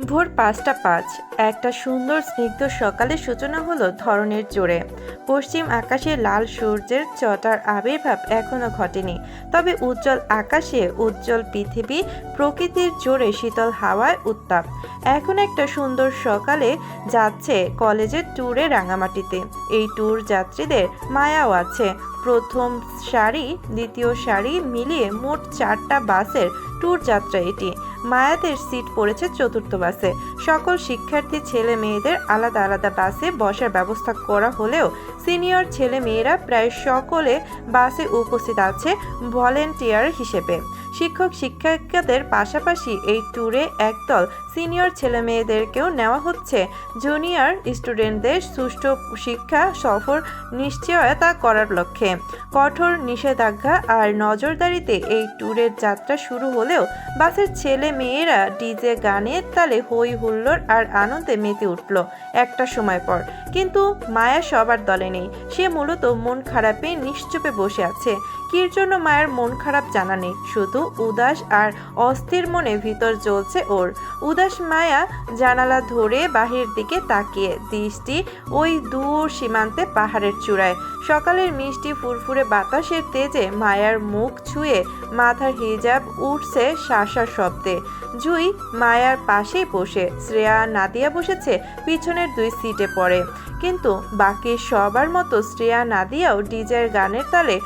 ভোর ৫টা ৫ একটা সুন্দর স্নিগ্ধ সকালের সূচনা হলো ধরনের জোরে। পশ্চিম আকাশে লাল সূর্যের চটার আবির্ভাব এখনো ঘটেনি, তবে উজ্জ্বল আকাশে উজ্জ্বল পৃথিবী, প্রকৃতির জোরে শীতল হাওয়ায় উত্তাপ। এখন একটা সুন্দর সকালে যাচ্ছে কলেজের ট্যুরে রাঙামাটিতে। এই ট্যুর যাত্রীদের মায়াও আছে। প্রথম সারি দ্বিতীয় সারি মিলিয়ে মোট 4টা বাসের ট্যুর যাত্রা এটি। মায়াদের সিট পড়েছে চতুর্থ বাসে। সকল শিক্ষার্থী ছেলে মেয়েদের আলাদা আলাদা বাসে বসার ব্যবস্থা করা হলেও সিনিয়র ছেলে মেয়েরা প্রায় সকলে বাসে উপস্থিত আছে ভলেন্টিয়ার হিসেবে। শিক্ষক শিক্ষিকাদের পাশাপাশি এই ট্যুরে একদল সিনিয়র ছেলে মেয়েদেরকেও নেওয়া হচ্ছে জুনিয়র স্টুডেন্টদের সুষ্ঠু শিক্ষা সফর নিশ্চয়তা করার লক্ষ্যে। কঠোর নিষেধাজ্ঞা আর নজরদারিতে এই ট্যুরের যাত্রা শুরু হলেও বাসের ছেলে মেয়েরা ডিজে গানের তালে হই হুল্লোড় আর আনন্দে মেতে উঠল একটা সময় পর। কিন্তু মায়া সবার দলে নেই। সে মূলত মন খারাপে নিশ্চুপে বসে আছে। কির জন্য মায়ের মন খারাপ জানা নেই, শুধু উদাস আর অস্থির মনে ভিতর জ্বলছে ওর। উদাস মায়া জানালা ধরে বাহির দিকে তাকিয়ে, দৃষ্টি ওই দূর সীমান্তে পাহাড়ের চূড়ায়। সকালের মিষ্টি ফুরফুরে বাতাসের তেজে মায়ার মুখ ছুঁয়ে মাথার হিজাব উঠছে শাঁসার শব্দে। জুই মায়ার পাশেই বসে, শ্রেয়া নাদিয়া বসেছে পিছনের 2 সিটে পড়ে। কিন্তু বাকি সবার মতো শ্রেয়া নাদিয়াও ডিজের গানের তালে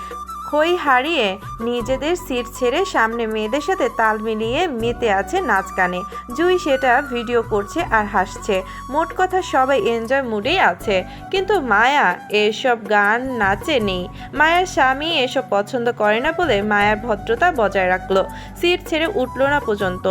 খই হারিয়ে নিজেদের সিট ছেড়ে সামনে মেয়েদের সাথে তাল মিলিয়ে মেতে আছে নাচ গানে। জুই সেটা ভিডিও করছে আর হাসছে। মোট কথা সবাই এনজয় মুডেই আছে। কিন্তু মায়া এসব গান নাচে নেই। মায়ার স্বামী এসব পছন্দ করে না বলে মায়ার ভদ্রতা বজায় রাখলো, সিট ছেড়ে উঠলো না পর্যন্ত।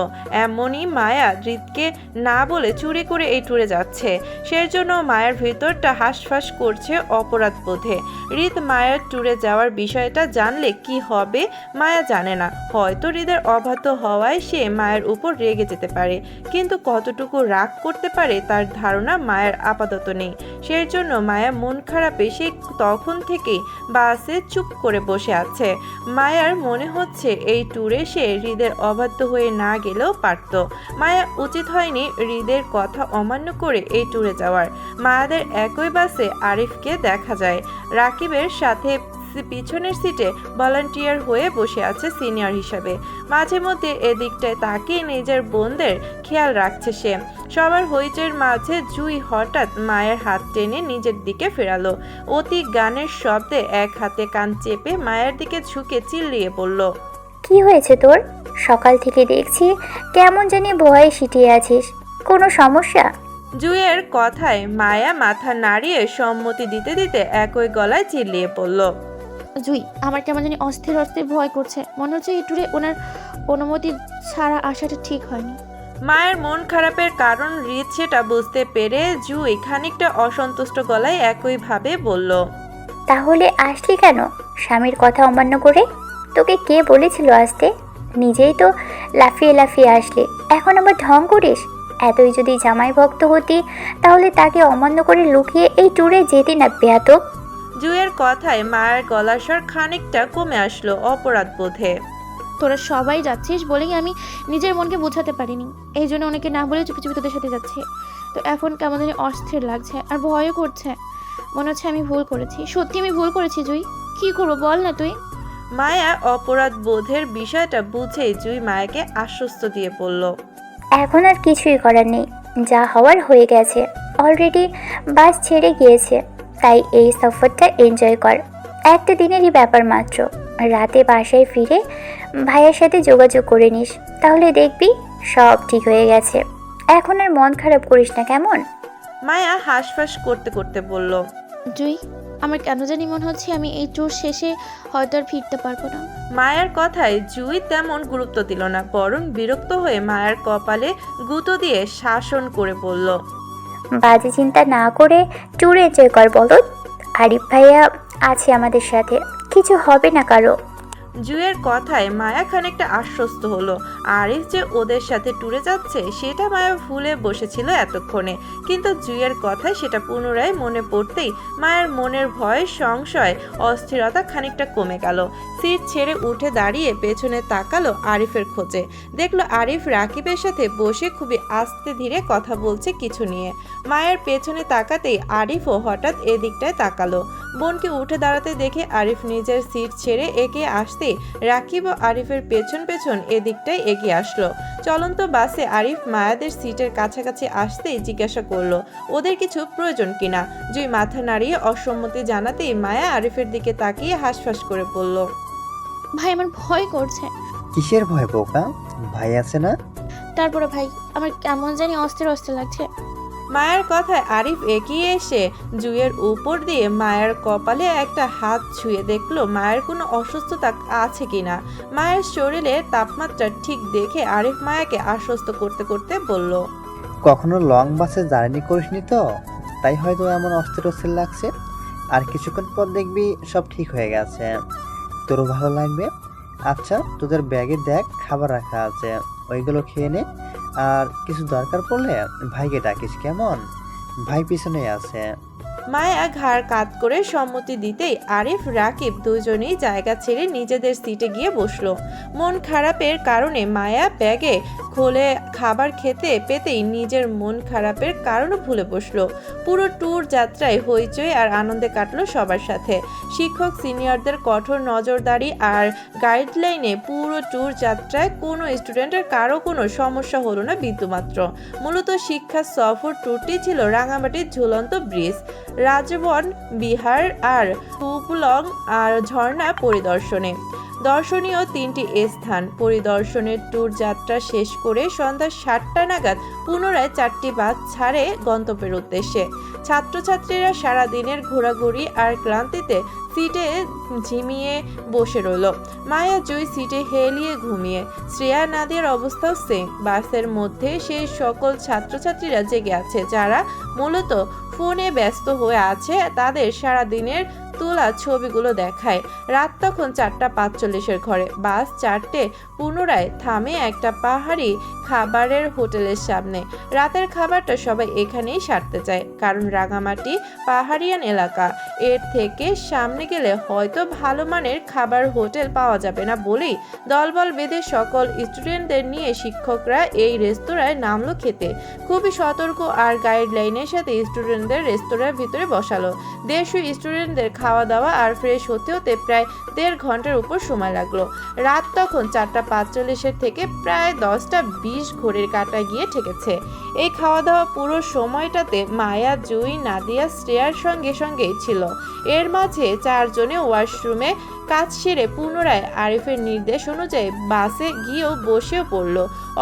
এমনই মায়া হৃদকে না বলে চুরি করে এই ট্যুরে যাচ্ছে। সেজন্য মায়ের ভিতরটা হাঁসফাঁস করছে অপরাধ বোধে। হৃদ মায়ের ট্যুরে যাওয়ার বিষয়টা জানলে কি হবে মায়া জানে না। হয়তো হৃদের অবাধ্য হওয়ায় সে মায়ের উপর রেগে যেতে পারে, কিন্তু কতটুকু রাগ করতে পারে তার ধারণা মায়ের আপাতত নেই। সেই জন্য মায়া মন খারাপে সে তখন থেকেই বাসে চুপ করে বসে আছে। মায়ার মনে হচ্ছে এই ট্যুরে সে হৃদের অবাধ্য হয়ে না গেলেও পারত। মায়া উচিত হয়নি হৃদের কথা অমান্য করে এই ট্যুরে যাওয়ার। মায়াদের একই বাসে আরিফকে দেখা যায় রাকিবের সাথে পিছনের সিটে ভলান্টিয়ার হয়ে বসে আছে সিনিয়র হিসাবে। মাঝে মধ্যে এদিকটায় তাকিয়ে নিজের বোনদের খেয়াল রাখছে সে। সবার হইচের মাঝে জুই হঠাৎ মায়ের হাত টেনে নিজের দিকে ফেরালো। অতি গানের শব্দে এক হাতে কান চেপে মায়ের দিকে ঝুঁকে চিল্লিয়ে বলল, কি হয়েছে তোর? সকাল থেকে দেখছি কেমন জানি ভয়ে সিটিয়ে আছিস, কোনো সমস্যা? জুইয়ের কথায় মায়া মাথা নাড়িয়ে সম্মতি দিতে দিতে একই গলায় চিল্লিয়ে পড়ল, জুই, আমার কেমন জানি অস্থির অস্থির ভয় করছে। মনে হচ্ছে এই ট্যুরে ওনার অনুমতি ছাড়া আসাটা ঠিক হয়নি। মায়ের মন খারাপের কারণ হৃদ সেটা বুঝতে পেরে জুই খানিকটা অসন্তুষ্ট গলায় একইভাবে বলল, তাহলে আসলি কেন স্বামীর কথা অমান্য করে? তোকে কে বলেছিল আসতে? নিজেই তো লাফিয়ে লাফিয়ে আসলি, এখন আবার ঢং করিস। এতই যদি জামাই ভক্ত হতি তাহলে তাকে অমান্য করে লুকিয়ে এই ট্যুরে যেতি না বেয়াদব? জুইয়ের কথায় মায়ের গলার স্বর খানিকটা কমে আসলো অপরাধ বোধে। তোরা সবাই যাচ্ছিস বলেই আমি নিজের মনকে বোঝাতে পারিনি, এই জন্য অনেকে না বলে চুপি চুপি তোদের সাথে যাচ্ছে। তো এখন কেমন জানি অস্থির লাগছে আর ভয়ও করছে। মনে হচ্ছে আমি ভুল করেছি, সত্যি আমি ভুল করেছি। জুই, কি করবো বল না তুই? মায়া অপরাধ বোধের বিষয়টা বুঝেই জুই মায়াকে আশ্বস্ত দিয়ে বলল, এখন আর কিছুই করার নেই, যা হওয়ার হয়ে গেছে। অলরেডি বাস ছেড়ে গিয়েছে, তাই এই সফরটা এনজয় কর। একটা দিনেরই ব্যাপার মাত্র। রাতে বাসায় ফিরে ভাইয়ের সাথে যোগাযোগ করে নিস, তাহলে দেখবি সব ঠিক হয়ে গেছে। এখন আর মন খারাপ করিস না, কেমন? মায়া হাঁসফাঁস করতে করতে বলল, জুই, আমার কেন জানি মনে হচ্ছে আমি এই ট্যুর শেষে হয়তো আর ফিরতে পারবো না। মায়ের কথায় জুই তেমন গুরুত্ব দিল না, বরং বিরক্ত হয়ে মায়ের কপালে গুঁতো দিয়ে শাসন করে বলল, বাজে চিন্তা না করে ট্যুর এনজয় কর বলো। আরিফ ভাইয়া আছে আমাদের সাথে, কিছু হবে না কারো। জুয়ের কথায় মায়া খানিকটা আশ্বস্ত হলো। আরিফ যে ওদের সাথে ট্যুরে যাচ্ছে সেটা মায়া ভুলে বসেছিল এতক্ষণে, কিন্তু জুয়ের কথায় সেটা পুনরায় মনে পড়তেই মায়ের মনের ভয়, সংশয়, অস্থিরতা খানিকটা কমে গেল। সিট ছেড়ে উঠে দাঁড়িয়ে পেছনে তাকালো আরিফের খোঁজে। দেখলো আরিফ রাকিবের সাথে বসে খুবই আস্তে ধীরে কথা বলছে কিছু নিয়ে। মায়ের পেছনে তাকাতেই আরিফও হঠাৎ এদিকটায় তাকালো। বোনকে উঠে দাঁড়াতে দেখে আরিফ নিজের সিট ছেড়ে এগিয়ে আসতে রাকিব ও আরিফের পেছন পেছন এদিকটায় এগিয়ে আসলো। চলন্ত বাসে আরিফ মায়াদের সিটের কাছাকাছি আসতেই জিজ্ঞাসা করলো ওদের কিছু প্রয়োজন কিনা। জুই মাথা নাড়িয়ে অসম্মতি জানাতেই মায়া আরিফের দিকে তাকিয়ে হাঁসফাঁস করে বলল, ভাই আমার ভয় করছে। কিসের ভয় বোকা? ভাই আছে না? তারপরে ভাই আমার কেমন জানি অস্থির অস্থির লাগছে। মায়ের কথায় আরিফ এগিয়ে এসে জুয়ের উপর দিয়ে মায়ের কপালে একটা হাত ছুঁয়ে দেখলো মায়ের কোনো অসুস্থতা আছে কিনা। মায়ের শরীরে তাপমাত্রা ঠিক দেখে আরিফ মায়াকে আশ্বস্ত করতে করতে বলল, কখনো লং বাসে জার্নি করিসনি তো, তাই হয়তো এমন অস্থির অস্থির লাগছে। আর কিছুক্ষণ পর দেখবি সব ঠিক হয়ে গেছে, তোরও ভালো লাগবে। আচ্ছা, তোদের ব্যাগে দেখ খাবার রাখা আছে, ওইগুলো খেয়ে নে। আর কিছু দরকার পড়লে ভাইকে ডাকিস, কেমন? ভাই পিছনেই আছে। মায়া ঘাড় কাত করে সম্মতি দিতেই আরিফ রাকিব দুজনেই জায়গা ছেড়ে নিজেদের সিটে গিয়ে বসলো। মন খারাপের কারণে মায়া ব্যাগে খোলে খাবার খেতে পেতেই নিজের মন খারাপের কারণও ভুলে বসলো। পুরো ট্যুর যাত্রায় হইচই আর আনন্দে কাটলো সবার সাথে। শিক্ষক সিনিয়রদের কঠোর নজরদারি আর গাইডলাইনে পুরো ট্যুর যাত্রায় কোনো স্টুডেন্টের কারো কোনো সমস্যা হলো না বিন্দুমাত্র। মূলত শিক্ষা সফর ট্যুরটি ছিল রাঙামাটির ঝুলন্ত ব্রিজ, রাজবন বিহার আর টুপলং আর ঝর্ণা পরিদর্শনে। দর্শনীয় 3টি স্থান পরিদর্শনের ট্যুর যাত্রা শেষ করে সন্ধ্যা 7টা নাগাদ পুনরায় 4টি বাস ছাড়ে গন্তব্যের উদ্দেশ্যে। ছাত্রছাত্রীরা সারাদিনের ঘোরাঘুরি আর ক্লান্তিতে সিটে ঝিমিয়ে বসে রইল। মায়া জুই সিটে হেলিয়ে ঘুমিয়ে। শ্রেয়া নাদিয়ার অবস্থাও সেম। বাসের মধ্যে সেই সকল ছাত্রছাত্রীরা জেগে আছে যারা মূলত ফোনে ব্যস্ত হয়ে আছে। তাদের সারাদিনের তোলা ছবিগুলো দেখায়। রাত তখন 4:45 ঘরে। বাস 4টে পুনরায় থামে একটা পাহাড়ি খাবারের হোটেলের সামনে। রাতের খাবারটা সবাই এখানেই সারতে চায়, কারণ রাঙামাটি পাহাড়িয়ান এলাকা। এর থেকে সামনে গেলে হয়তো ভালো মানের খাবার হোটেল পাওয়া যাবে না বলেই দলবল বেঁধে সকল স্টুডেন্টদের নিয়ে শিক্ষকরা এই রেস্তোরাঁয় নামলো খেতে। খুবই সতর্ক আর গাইডলাইনের সাথে স্টুডেন্টদের রেস্তোরাঁর ভিতরে বসালো। 150 স্টুডেন্টদের খাওয়া দাওয়া আর ফ্রেশ হতে হতে প্রায় 1.5 ঘন্টার উপর সময় লাগলো। রাত তখন 4:45 থেকে প্রায় 10:20 ঘড়ির কাঁটা গিয়ে ঠেকেছে। এই খাওয়া দাওয়া পুরো সময়টাতে মায়া, জুই, নাদিয়া, শ্রেয়ার সঙ্গে সঙ্গেই ছিল। এর মাঝে 4 জনে ওয়াশরুমে কাজ সেরে পুনরায় আরিফের নির্দেশ অনুযায়ী বাসে গিয়েও বসেও পড়ল।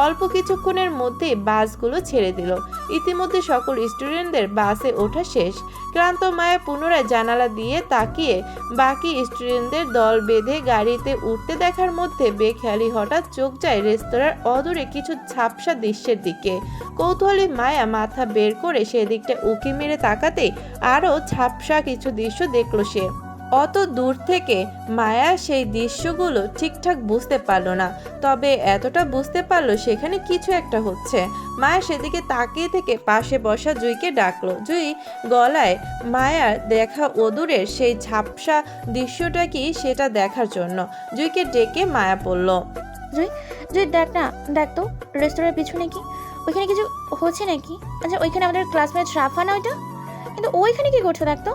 অল্প কিছুক্ষণের মধ্যেই বাসগুলো ছেড়ে দিল। ইতিমধ্যে সকল স্টুডেন্টদের বাসে ওঠা শেষ। ক্লান্ত মায়া পুনরায় জানালা দিয়ে তাকিয়ে বাকি স্টুডেন্টদের দল বেঁধে গাড়িতে উঠতে দেখার মধ্যে বেখেয়ালি হঠাৎ চোখ যায় রেস্তোরাঁর অদূরে কিছু ঝাপসা দৃশ্যের দিকে। কৌতূহলী মায়া মাথা বের করে সেদিকটা উঁকি মেরে তাকাতেই আরও ঝাপসা কিছু দৃশ্য দেখল সে। অত দূর থেকে মায়া সেই দৃশ্যগুলো ঠিকঠাক বুঝতে পারলো না, তবে এতটা বুঝতে পারলো সেখানে কিছু একটা হচ্ছে। মায়া সেদিকে তাকিয়ে থেকে পাশে বসা জুইকে ডাকলো। জুই গলায় মায়ার দেখা অদূরের সেই ঝাপসা দৃশ্যটা কি সেটা দেখার জন্য জুইকে ডেকে মায়া বলল, জুই জুই দেখ না, দেখ তো রেস্তোরাঁর পিছনে কি ওইখানে কিছু হচ্ছে নাকি? আচ্ছা ওইখানে আমাদের ক্লাসমেট রাফা না ওইটা, কিন্তু ওইখানে কি করছে দেখ তো।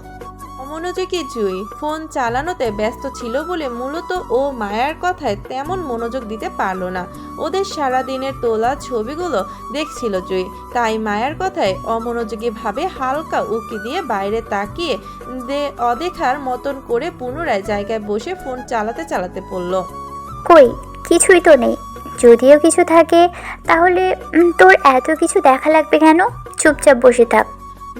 অমনোযোগী জুই ফোন চালানোতে ব্যস্ত ছিল বলে মূলত ও মায়ার কথায় তেমন মনোযোগ দিতে পারলো না। ওদের সারাদিনের তোলা ছবিগুলো দেখছিল জুই, তাই মায়ার কথায় অমনোযোগীভাবে হালকা উকি দিয়ে বাইরে তাকিয়ে অদেখার মতন করে পুনরায় জায়গায় বসে ফোন চালাতে চালাতে পড়ল। কই কিছুই তো নেই, যদিও কিছু থাকে তাহলে তোর এত কিছু দেখা লাগবে কেন? চুপচাপ বসে থাক।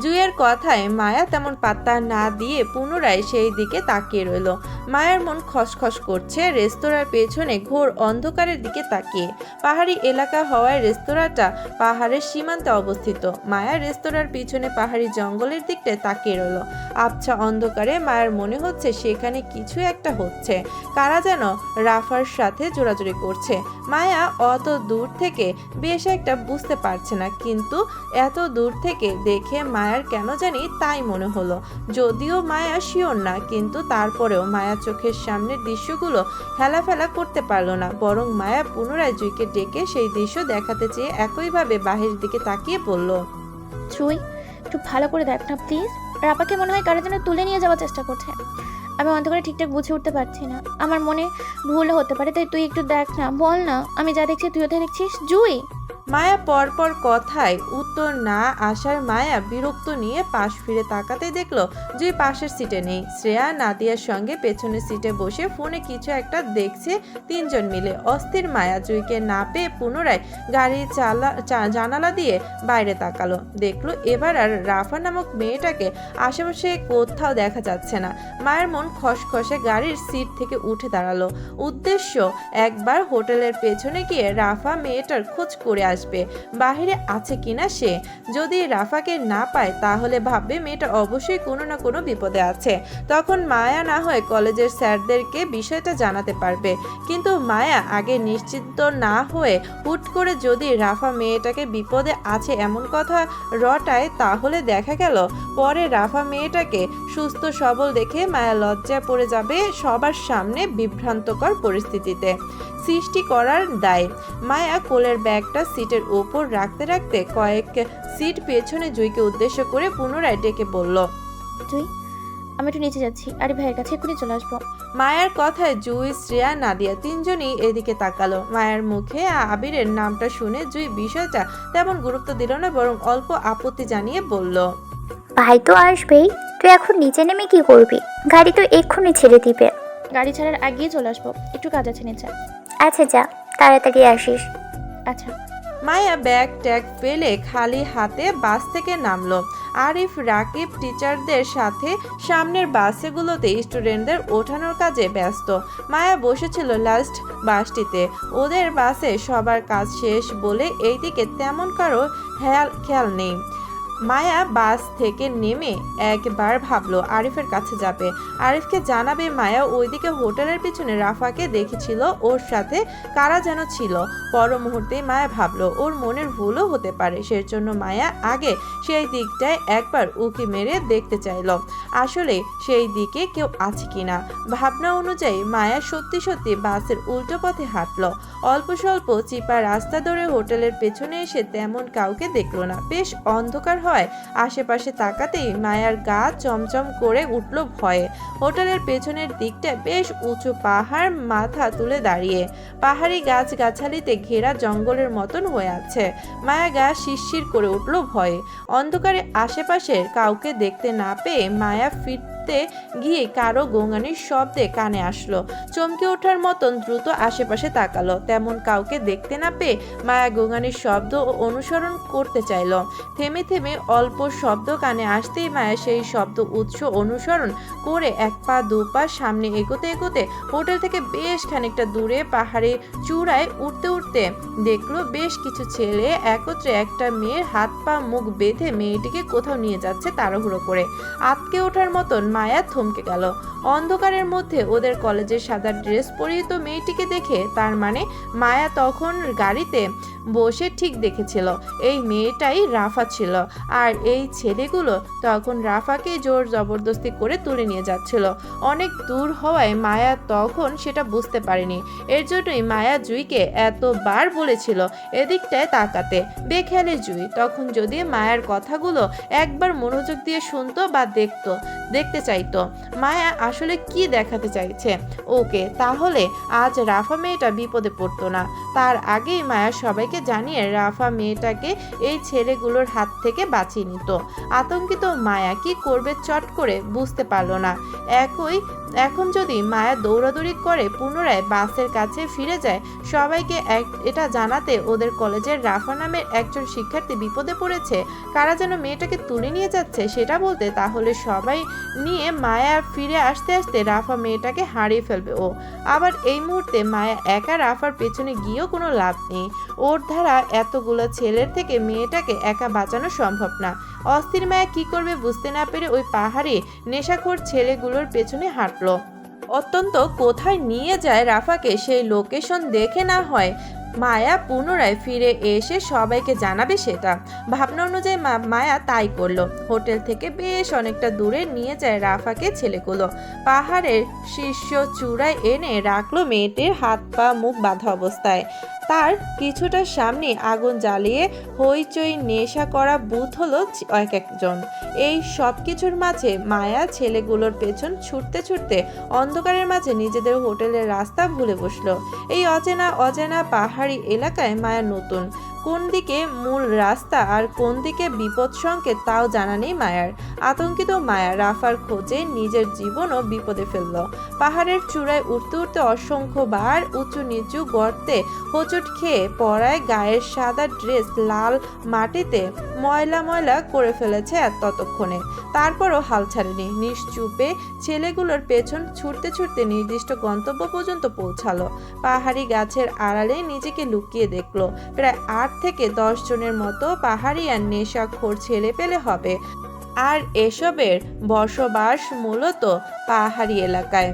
জুইয়ের কথায় মায়া তেমন পাত্তা না দিয়ে পুনরায় সেই দিকে তাকিয়ে রইল। মায়ার মন খসখস করছে রেস্তোরাঁর পেছনে ঘোর অন্ধকারের দিকে তাকিয়ে। পাহাড়ি এলাকা হওয়ায় রেস্তোরাঁটা পাহাড়ের সীমান্তে অবস্থিত। মায়া রেস্তোরাঁর পিছনে পাহাড়ি জঙ্গলের দিকটায় তাকিয়ে রইল। আবছা অন্ধকারে মায়ের মনে হচ্ছে সেখানে কিছু একটা হচ্ছে। কারা যেন রাফার সাথে জোরাজুরি করছে। মায়া অত দূর থেকে বেশ একটা বুঝতে পারছে না, কিন্তু এত দূর থেকে দেখে মায়ার কেন জানি তাই মনে হলো। যদিও মায়া শিওর না, কিন্তু তারপরেও মায়া চোখের সামনের দৃশ্যগুলো হেলাফেলা করতে পারল না। বরং মায়া পুনরায় জুইকে ডেকে সেই দৃশ্য দেখাতে চেয়ে একইভাবে বাহিরের দিকে তাকিয়ে বলল, জুই, একটু ভালো করে দেখ না প্লিজ। রাপাকে মনে হয় কারো যেন তুলে নিয়ে যাওয়ার চেষ্টা করছে। আমি অন্ধকারে ঠিকঠাক বুঝে উঠতে পারছি না। আমার মনে ভুল হতে পারে, তাই তুই একটু দেখ না, বল না। আমি যা দেখছি তুইও তাই দেখছিস জুই। মায়া পরপর কথায় উত্তর না আসার মায়া বিরক্ত নিয়ে পাশ ফিরে তাকাতে দেখলো জুই পাশের সিটে নেই। শ্রেয়া নাদিয়ার সঙ্গে পেছনের সিটে বসে ফোনে কিছু একটা দেখছে তিনজন মিলে। অস্থির মায়া জুইকে না পেয়ে পুনরায় গাড়ির জানালা দিয়ে বাইরে তাকালো। দেখলো এবার আর রাফা নামক মেয়েটাকে আশেপাশে কোথাও দেখা যাচ্ছে না। মায়ের মন খসখসে গাড়ির সিট থেকে উঠে দাঁড়ালো। উদ্দেশ্য একবার হোটেলের পেছনে গিয়ে রাফা মেয়েটার খোঁজ করে আসবে, বাহিরে আছে কিনা সে। যদি রাফাকে না পায় তাহলে ভাববে মেয়েটা অবশ্যই কোনো না কোনো বিপদে আছে। তখন মায়া না হয় কলেজের স্যারদেরকে বিষয়টা জানাতে পারবে। কিন্তু মায়া আগে নিশ্চিন্ত না হয়ে হুট করে যদি রাফা মেয়েটাকে বিপদে আছে এমন কথা রটায়, তাহলে দেখা গেল পরে রাফা মেয়েটাকে সুস্থ সবল দেখে মায়া লজ্জায় পড়ে যাবে সবার সামনে বিভ্রান্তকর পরিস্থিতিতে সৃষ্টি করার দায়। মায়া কোলের ব্যাগটা সিটের ওপর রাখতে রাখতে কয়েক সিট পেছনে জুইকে উদ্দেশ্য করে পুনরায় ডেকে বলল, জুই, আমি একটু নিচে যাচ্ছি, আরে ভাইয়ের কাছে এক্ষুনি চলে আসবো। মায়ার কথায় জুই, শ্রেয়া, নাদিয়া তিনজনই এদিকে তাকালো। মায়ের মুখে আবিরের নামটা শুনে জুই বিষয়টা তেমন গুরুত্ব দিল না, বরং অল্প আপত্তি জানিয়ে বলল, ভাই তো আসবেই, তুই এখন নিচে নেমে কি করবি? গাড়ি তো এক্ষুনি ছেড়ে দিবে। গাড়ি ছাড়ার আগেই চলে আসবো, একটু কাজ আছে নিচে। আচ্ছা যা, তাড়াতাড়ি আসিস। আচ্ছা। মায়া ব্যাগ ট্যাগ ফেলে খালি হাতে বাস থেকে নামলো। আরিফ, রাকিব টিচারদের সাথে সামনের বাসেগুলোতে স্টুডেন্টদের ওঠানোর কাজে ব্যস্ত। মায়া বসেছিল লাস্ট বাসটিতে। ওদের বাসে সবার কাজ শেষ বলে এইদিকে তেমন কারো খেয়াল নেই। মায়া বাস থেকে নেমে একবার ভাবলো আরিফের কাছে যাবে, আরিফকে জানাবে মায়া ওইদিকে হোটেলের পিছনে রাফাকে দেখেছিল, ওর সাথে কারা যেন ছিল। পর মুহূর্তেই মায়া ভাবলো ওর মনের ভুলও হতে পারে, সেজন্য মায়া আগে সেই দিকটায় একবার উকি মেরে দেখতে চাইল আসলে সেই দিকে কেউ আছে কিনা। ভাবনা অনুযায়ী মায়া সত্যি সত্যি বাসের উল্টো পথে হাঁটলো। অল্প স্বল্প চিপা রাস্তা ধরে হোটেলের পেছনে এসে তেমন কাউকে দেখলো না। বেশ অন্ধকার হয়, আশেপাশে তাকাতেই মায়ার গা চমচম করে উঠল ভয়ে। হোটেলের পেছনের দিকটা বেশ উঁচু পাহাড় মাথা তুলে দাঁড়িয়ে, পাহাড়ি গাছ গাছালিতে ঘেরা জঙ্গলের মতন হয়ে আছে। মায়া গা শিরশির করে উঠল ভয়ে। অন্ধকারে আশেপাশের কাউকে দেখতে না পেয়ে মায়া ফিরতে গিয়ে কারো গোঙানির শব্দে কানে আসলো। চমকে ওঠার মতন দ্রুত আশেপাশে তাকালো, তেমন কাউকে দেখতে না পেয়ে মায়া গোঙানির শব্দ অনুসরণ করতে চাইল। থেমে থেমে অল্প শব্দ কানে আসতেই মায়া সেই শব্দ উৎস অনুসরণ করে এক পা দু পা সামনে এগোতে এগোতে হোটেল থেকে বেশ খানিকটা দূরে পাহাড়ে চূড়ায় উঠতে উঠতে দেখলো বেশ কিছু ছেলে একত্রে একটা মেয়ের হাত পা মুখ বেঁধে মেয়েটিকে কোথাও নিয়ে যাচ্ছে তাড়াহুড়ো করে। আটকে ওঠার মতন মায়া থমকে গেল। অন্ধকারের মধ্যে ওদের কলেজের সাদা ড্রেস পরিহিত মেয়েটিকে দেখে, তার মানে মায়া তখন গাড়িতে বসে ঠিক দেখেছিল এই মেয়েটাই রাফা ছিল, আর এই ছেলেগুলো তখন রাফাকে জোর জবরদস্তি করে তুলে নিয়ে যাচ্ছিল। অনেক দূর হওয়ায় মায়া তখন সেটা বুঝতে পারেনি। এর জন্যই মায়া জুইকে এতবার বলেছিল এদিকটায় তাকাতে। বেখেয়ালে জুই তখন যদি মায়ার কথাগুলো একবার মনোযোগ দিয়ে শুনতো বা দেখতে চাইতো মায়া আসলে কি দেখাতে চাইছে ওকে, তাহলে আজ রাফা মেয়েটা বিপদে পড়তো না। তার আগেই মায়া সবাইকে জানিয়ে রাফা মেয়েটাকে এই ছেলেগুলোর হাত থেকে বাঁচিয়ে নিত। আতঙ্কিত মায়া কি করবে চট করে বুঝতে পারলো না। একই এখন যদি মায়া দৌড়াদৌড়ি করে পুনরায় বাসের কাছে ফিরে যায় সবাইকে এটা জানাতে ওদের কলেজের রাফা নামের একজন শিক্ষার্থী বিপদে পড়েছে, কারা যেন মেয়েটাকে তুলে নিয়ে যাচ্ছে সেটা বলতে, তাহলে সবাই নিয়ে মায়া ফিরে আসতে আসতে রাফা মেয়েটাকে হারিয়ে ফেলবে। ও আবার এই মুহূর্তে মায়া একা রাফার পেছনে গিয়েও কোনো লাভ নেই। ওর দ্বারা এতগুলো ছেলের থেকে মেয়েটাকে একা বাঁচানো সম্ভব না। অস্থির মায়া কি করবে বুঝতে না পেরে ওই পাহাড়ে নেশাখোর ছেলেগুলোর পেছনে হাঁটলো। অত্যন্ত কোথায় নিয়ে যায় রাফাকে সেই লোকেশন দেখে না হয় মায়া পুনরায় ফিরে এসে সবাইকে জানাবে সেটা ভাবনা অনুযায়ী মায়া তাই করলো। হোটেল থেকে বেশ অনেকটা দূরে নিয়ে যায় রাফাকে ছেলেগুলো। পাহাড়ের শীর্ষ চূড়ায় এনে রাখলো মেয়েটির হাত পা মুখ বাঁধা অবস্থায়। তার কিছুটা সামনে আগুন জ্বালিয়ে হইচই নেশা করা বুথ হলো এক একজন। এই সব কিছুর মাঝে মায়া ছেলেগুলোর পেছন ছুটতে ছুটতে অন্ধকারের মাঝে নিজেদের হোটেলের রাস্তা ভুলে বসলো। এই অচেনা পাহাড়ি এলাকায় মায়া নতুন। কোন দিকে মূল রাস্তা আর কোন দিকে বিপদ সংকেত তাও জানা নেই মায়ার। আতঙ্কিত মায়া রাফার খোঁজে নিজের জীবনও বিপদে ফেলল। পাহাড়ের চূড়ায় উঠতে উঠতে অসংখ্যবার উঁচু নিচু গর্তে হোঁচট খেয়ে পড়ায় গায়ের সাদা ড্রেস লাল মাটিতে ময়লা করে ফেলেছে ততক্ষণে। তারপরও হাল ছাড়েনি, নিশ্চুপে ছেলেগুলোর পেছন ছুটতে ছুটতে নির্দিষ্ট গন্তব্য পর্যন্ত পৌঁছালো। পাহাড়ি গাছের আড়ালে নিজেকে লুকিয়ে দেখলো প্রায় 8 থেকে 10 জনের মতো পাহাড়িয়ান নেশাখোর ছেলে পেলে হবে, আর এসবের বসবাস মূলত পাহাড়ি এলাকায়।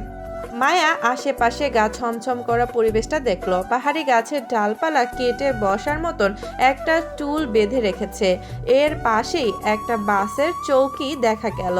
মায়া আশেপাশে গাছ ছমছম করা পরিবেশটা দেখলো। পাহাড়ি গাছের ডালপালা কেটে বসার মতন একটা টুল বেঁধে রেখেছে। এর পাশেই একটা বাসের চৌকি দেখা গেল,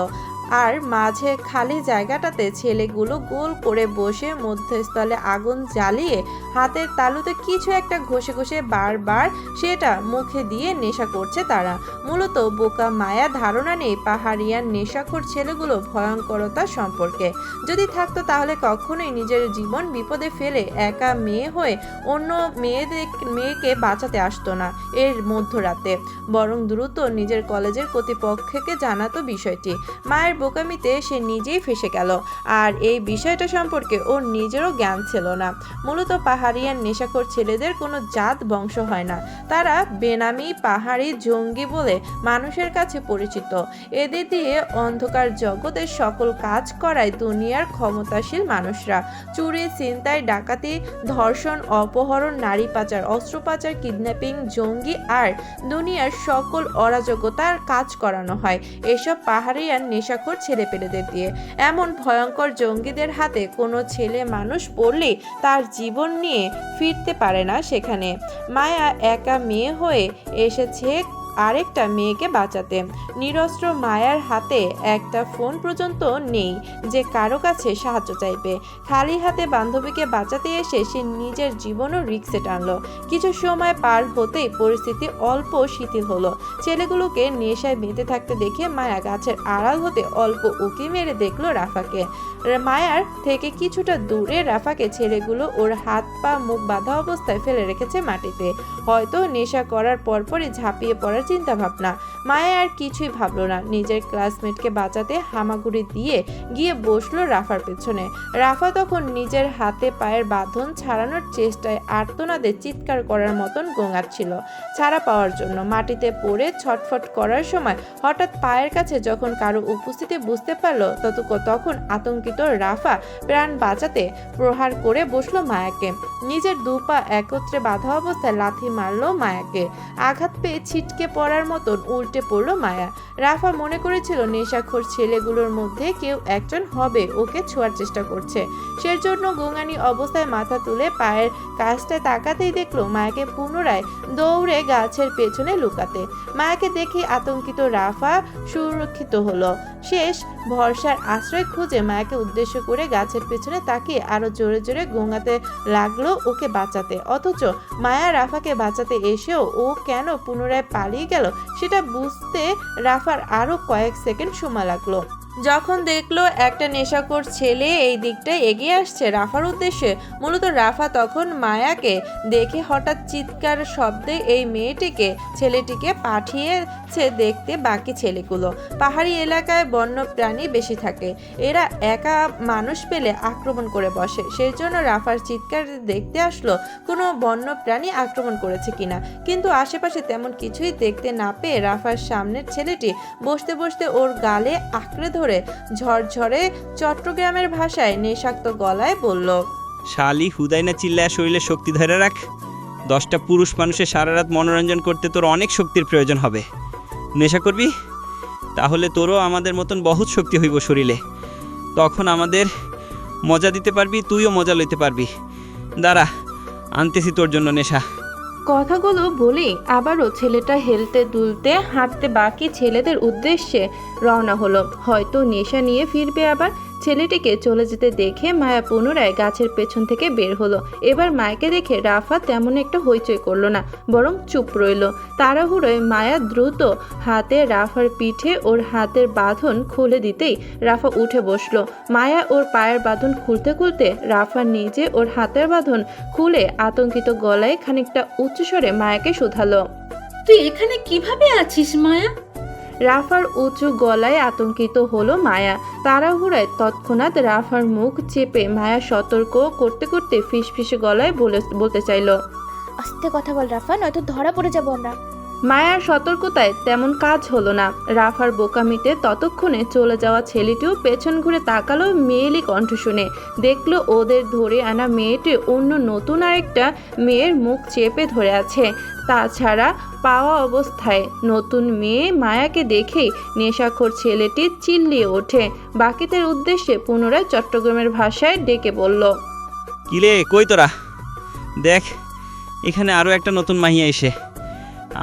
আর মাঝে খালি জায়গাটাতে ছেলেগুলো গোল করে বসে মধ্যস্থলে আগুন জ্বালিয়ে হাতের তালুতে কিছু একটা ঘষে ঘষে বারবার সেটা মুখে দিয়ে নেশা করছে তারা। মূলত বোকা মায়া ধারণা নেই পাহাড়িয়ান নেশাখোর ছেলেগুলো ভয়ঙ্করতা সম্পর্কে। যদি থাকতো তাহলে কখনোই নিজের জীবন বিপদে ফেলে একা মেয়ে হয়ে অন্য মেয়েকে বাঁচাতে আসতো না এর মধ্যরাতে, বরং দ্রুত নিজের কলেজের কর্তৃপক্ষকে জানাতো বিষয়টি। মায়ের বোকামিতে সে নিজেই ফেসে গেল, আর এই বিষয়টা সম্পর্কে ওর নিজেরও জ্ঞান ছিল না। মূলত পাহাড়িয়ান নেশাখোর ছেলেদের কোনো জাত বংশ হয় না, তারা বেনামি পাহাড়ি জঙ্গি বলে মানুষের কাছে পরিচিত। এদের দিয়ে অন্ধকার জগতের সকল কাজ করায় দুনিয়ার ক্ষমতাশীল মানুষরা। চুরি, ছিনতাই, ডাকাতি, ধর্ষণ, অপহরণ, নারী পাচার, অস্ত্র পাচার, কিডন্যাপিং, জঙ্গি আর দুনিয়ার সকল অরাজকতার কাজ করানো হয় এসব পাহাড়িয়ান নেশাখোর ছেলেপেলেদের দিয়ে। এমন ভয়ঙ্কর জঙ্গিদের হাতে কোনো ছেলে মানুষ পড়লে তার জীবন নিয়ে ফিরতে পারে না সেখানে। মায়া একা মেয়ে হয়ে এসেছে আরেকটা মেয়েকে বাঁচাতে। নিরস্ত্র মায়ার হাতে একটা ফোন পর্যন্ত নেই যে কারো কাছে সাহায্য চাইবে। খালি হাতে বান্ধবীকে বাঁচাতে এসে সে নিজের জীবনও রিস্কে টানলো। কিছু সময় পার হতেই পরিস্থিতি অল্প শিথিল হলো। ছেলেগুলোকে নেশায় বেঁধে থাকতে দেখে মায়া গাছের আড়াল হতে অল্প উঁকি মেরে দেখলো রাফাকে। মায়ার থেকে কিছুটা দূরে রাফাকে ছেলেগুলো ওর হাত পা মুখ বাঁধা অবস্থায় ফেলে রেখেছে মাটিতে, হয়তো নেশা করার পরপরই ঝাঁপিয়ে পড়ার চিন্তা ভাবনা। মায়া আর কিছুই ভাবলো না, নিজের ক্লাসমেটকে বাঁচাতে হামাগুড়ি দিয়ে গিয়ে বসলো রাফার পেছনে। রাফা তখন নিজের হাতে পায়ের বাঁধন ছাড়ানোর চেষ্টায় আর্তনাদে চিৎকার করার মতন গোঙাচ্ছিল ছাড়া পাওয়ার জন্য। মাটিতে পড়ে ছটফট করার সময় হঠাৎ পায়ের কাছে যখন কারো উপস্থিতি বুঝতে পারলো তখন আতঙ্কিত রাফা প্রাণ বাঁচাতে প্রহার করে বসলো মায়াকে। নিজের দুপা একত্রে বাঁধা অবস্থায় লাথি মারলো মায়াকে। আঘাত পেয়ে ছিটকে পড়ার মতন উল্টে পড়লো মায়া। রাফা মনে করেছিল নেশাখোর ছেলেগুলোর মধ্যে কেউ একজন হবে ওকে ছোঁয়ার চেষ্টা করছে। সেজন্য গোঙানি অবস্থায় মাথা তুলে পায়ের কাছটায় তাকাতেই দেখলো মায়াকে পুনরায় দৌড়ে গাছের পেছনে লুকাতে। মায়াকে দেখে আতঙ্কিত রাফা সুরক্ষিত হলো। শেষ ভরসার আশ্রয় খুঁজে মায়াকে উদ্দেশ্য করে গাছের পেছনে তাকিয়ে আরো জোরে জোরে গোঙাতে লাগলো ওকে বাঁচাতে। অথচ মায়া রাফাকে বাঁচাতে এসেও ও কেন পুনরায় পালিয়ে গেল সেটা বুঝতে রাফার আরো কয়েক সেকেন্ড সময় লাগলো। যখন দেখলো একটা নেশাখোর ছেলে এই দিকটায় এগিয়ে আসছে রাফার উদ্দেশ্যে, মূলত রাফা তখন মায়াকে দেখে হঠাৎ চিৎকার শব্দে এই ছেলেটিকে পাঠিয়েছে দেখতে বাকি ছেলেগুলো। পাহাড়ি এলাকায় বন্য প্রাণী বেশি থাকে, এরা একা মানুষ পেলে আক্রমণ করে বসে। সেই জন্য রাফার চিৎকার দেখতে আসলো কোনো বন্য প্রাণী আক্রমণ করেছে কিনা, কিন্তু আশেপাশে তেমন কিছুই দেখতে না পেয়ে রাফার সামনের ছেলেটি বসতে বসতে ওর গালে আঁকড়ে ধরে ঝরঝরে চট্টগ্রামের ভাষায় নেশাক্ত গলায় বলল, শালি হুদাই না চিল্লায় শরীরে শক্তি ধরে রাখ। 10টা পুরুষ মানুষের সারা রাত মনোরঞ্জন করতে তোর অনেক শক্তির প্রয়োজন হবে। নেশা করবি তাহলে তোরও আমাদের মতন বহুত শক্তি হইব শরীরে, তখন আমাদের মজা দিতে পারবি, তুইও মজা লইতে পারবি। দাঁড়া, আনতেছি তোর জন্য নেশা। কথাগুলো বলে আবারও ছেলেটা হেলতে দুলতে হাঁটতে বাকি ছেলেদের উদ্দেশ্যে রওনা হলো। হয়তো নেশা নিয়ে ফিরবে আবার। ছেলেটিকে চলে যেতে দেখে মায়া পুনরায় গাছের পেছন থেকে বের হলো। এবার মায়াকে দেখে রাফা তেমন একটা হইচই করলো না, বরং চুপ রইল। তাড়াহুড়োয় মায়া দ্রুত হাতে রাফার পিঠে ওর হাতের বাঁধন খুলে দিতেই রাফা উঠে বসলো। মায়া ওর পায়ের বাঁধন খুলতে খুলতে রাফা নিজে ওর হাতের বাঁধন খুলে আতঙ্কিত গলায় খানিকটা উচ্চস্বরে মায়াকে শুধালো, তুই এখানে কিভাবে আছিস মায়া? রাফার উঁচু গলায় আতঙ্কিত হলো মায়া। তাড়াহুড়ায় তৎক্ষণাৎ রাফার মুখ চেপে মায়া সতর্ক করতে করতে ফিসফিসে গলায় বলতে চাইলো, আস্তে কথা বল রাফা, নয়তো ধরা পড়ে যাবো আমরা। মায়ার সতর্কতায় তেমন কাজ হলো না। রাফার বোকামিতে ততক্ষণে চলে যাওয়া ছেলেটিও পেছন ঘুরে তাকালো মেয়েলি কণ্ঠ শুনে। দেখলো ওদের ধরে আনা মেয়েটি অন্য নতুন আরেকটা মেয়ের মুখ চেপে ধরে আছে। তাছাড়া পাওয়া অবস্থায় নতুন মেয়ে মায়াকে দেখেই নেশাখোর ছেলেটি চিল্লিয়ে ওঠে। বাকিদের উদ্দেশ্যে পুনরায় চট্টগ্রামের ভাষায় ডেকে বলল, কিরে কই তোরা? দেখ, এখানে আরও একটা নতুন মাইয়া এসে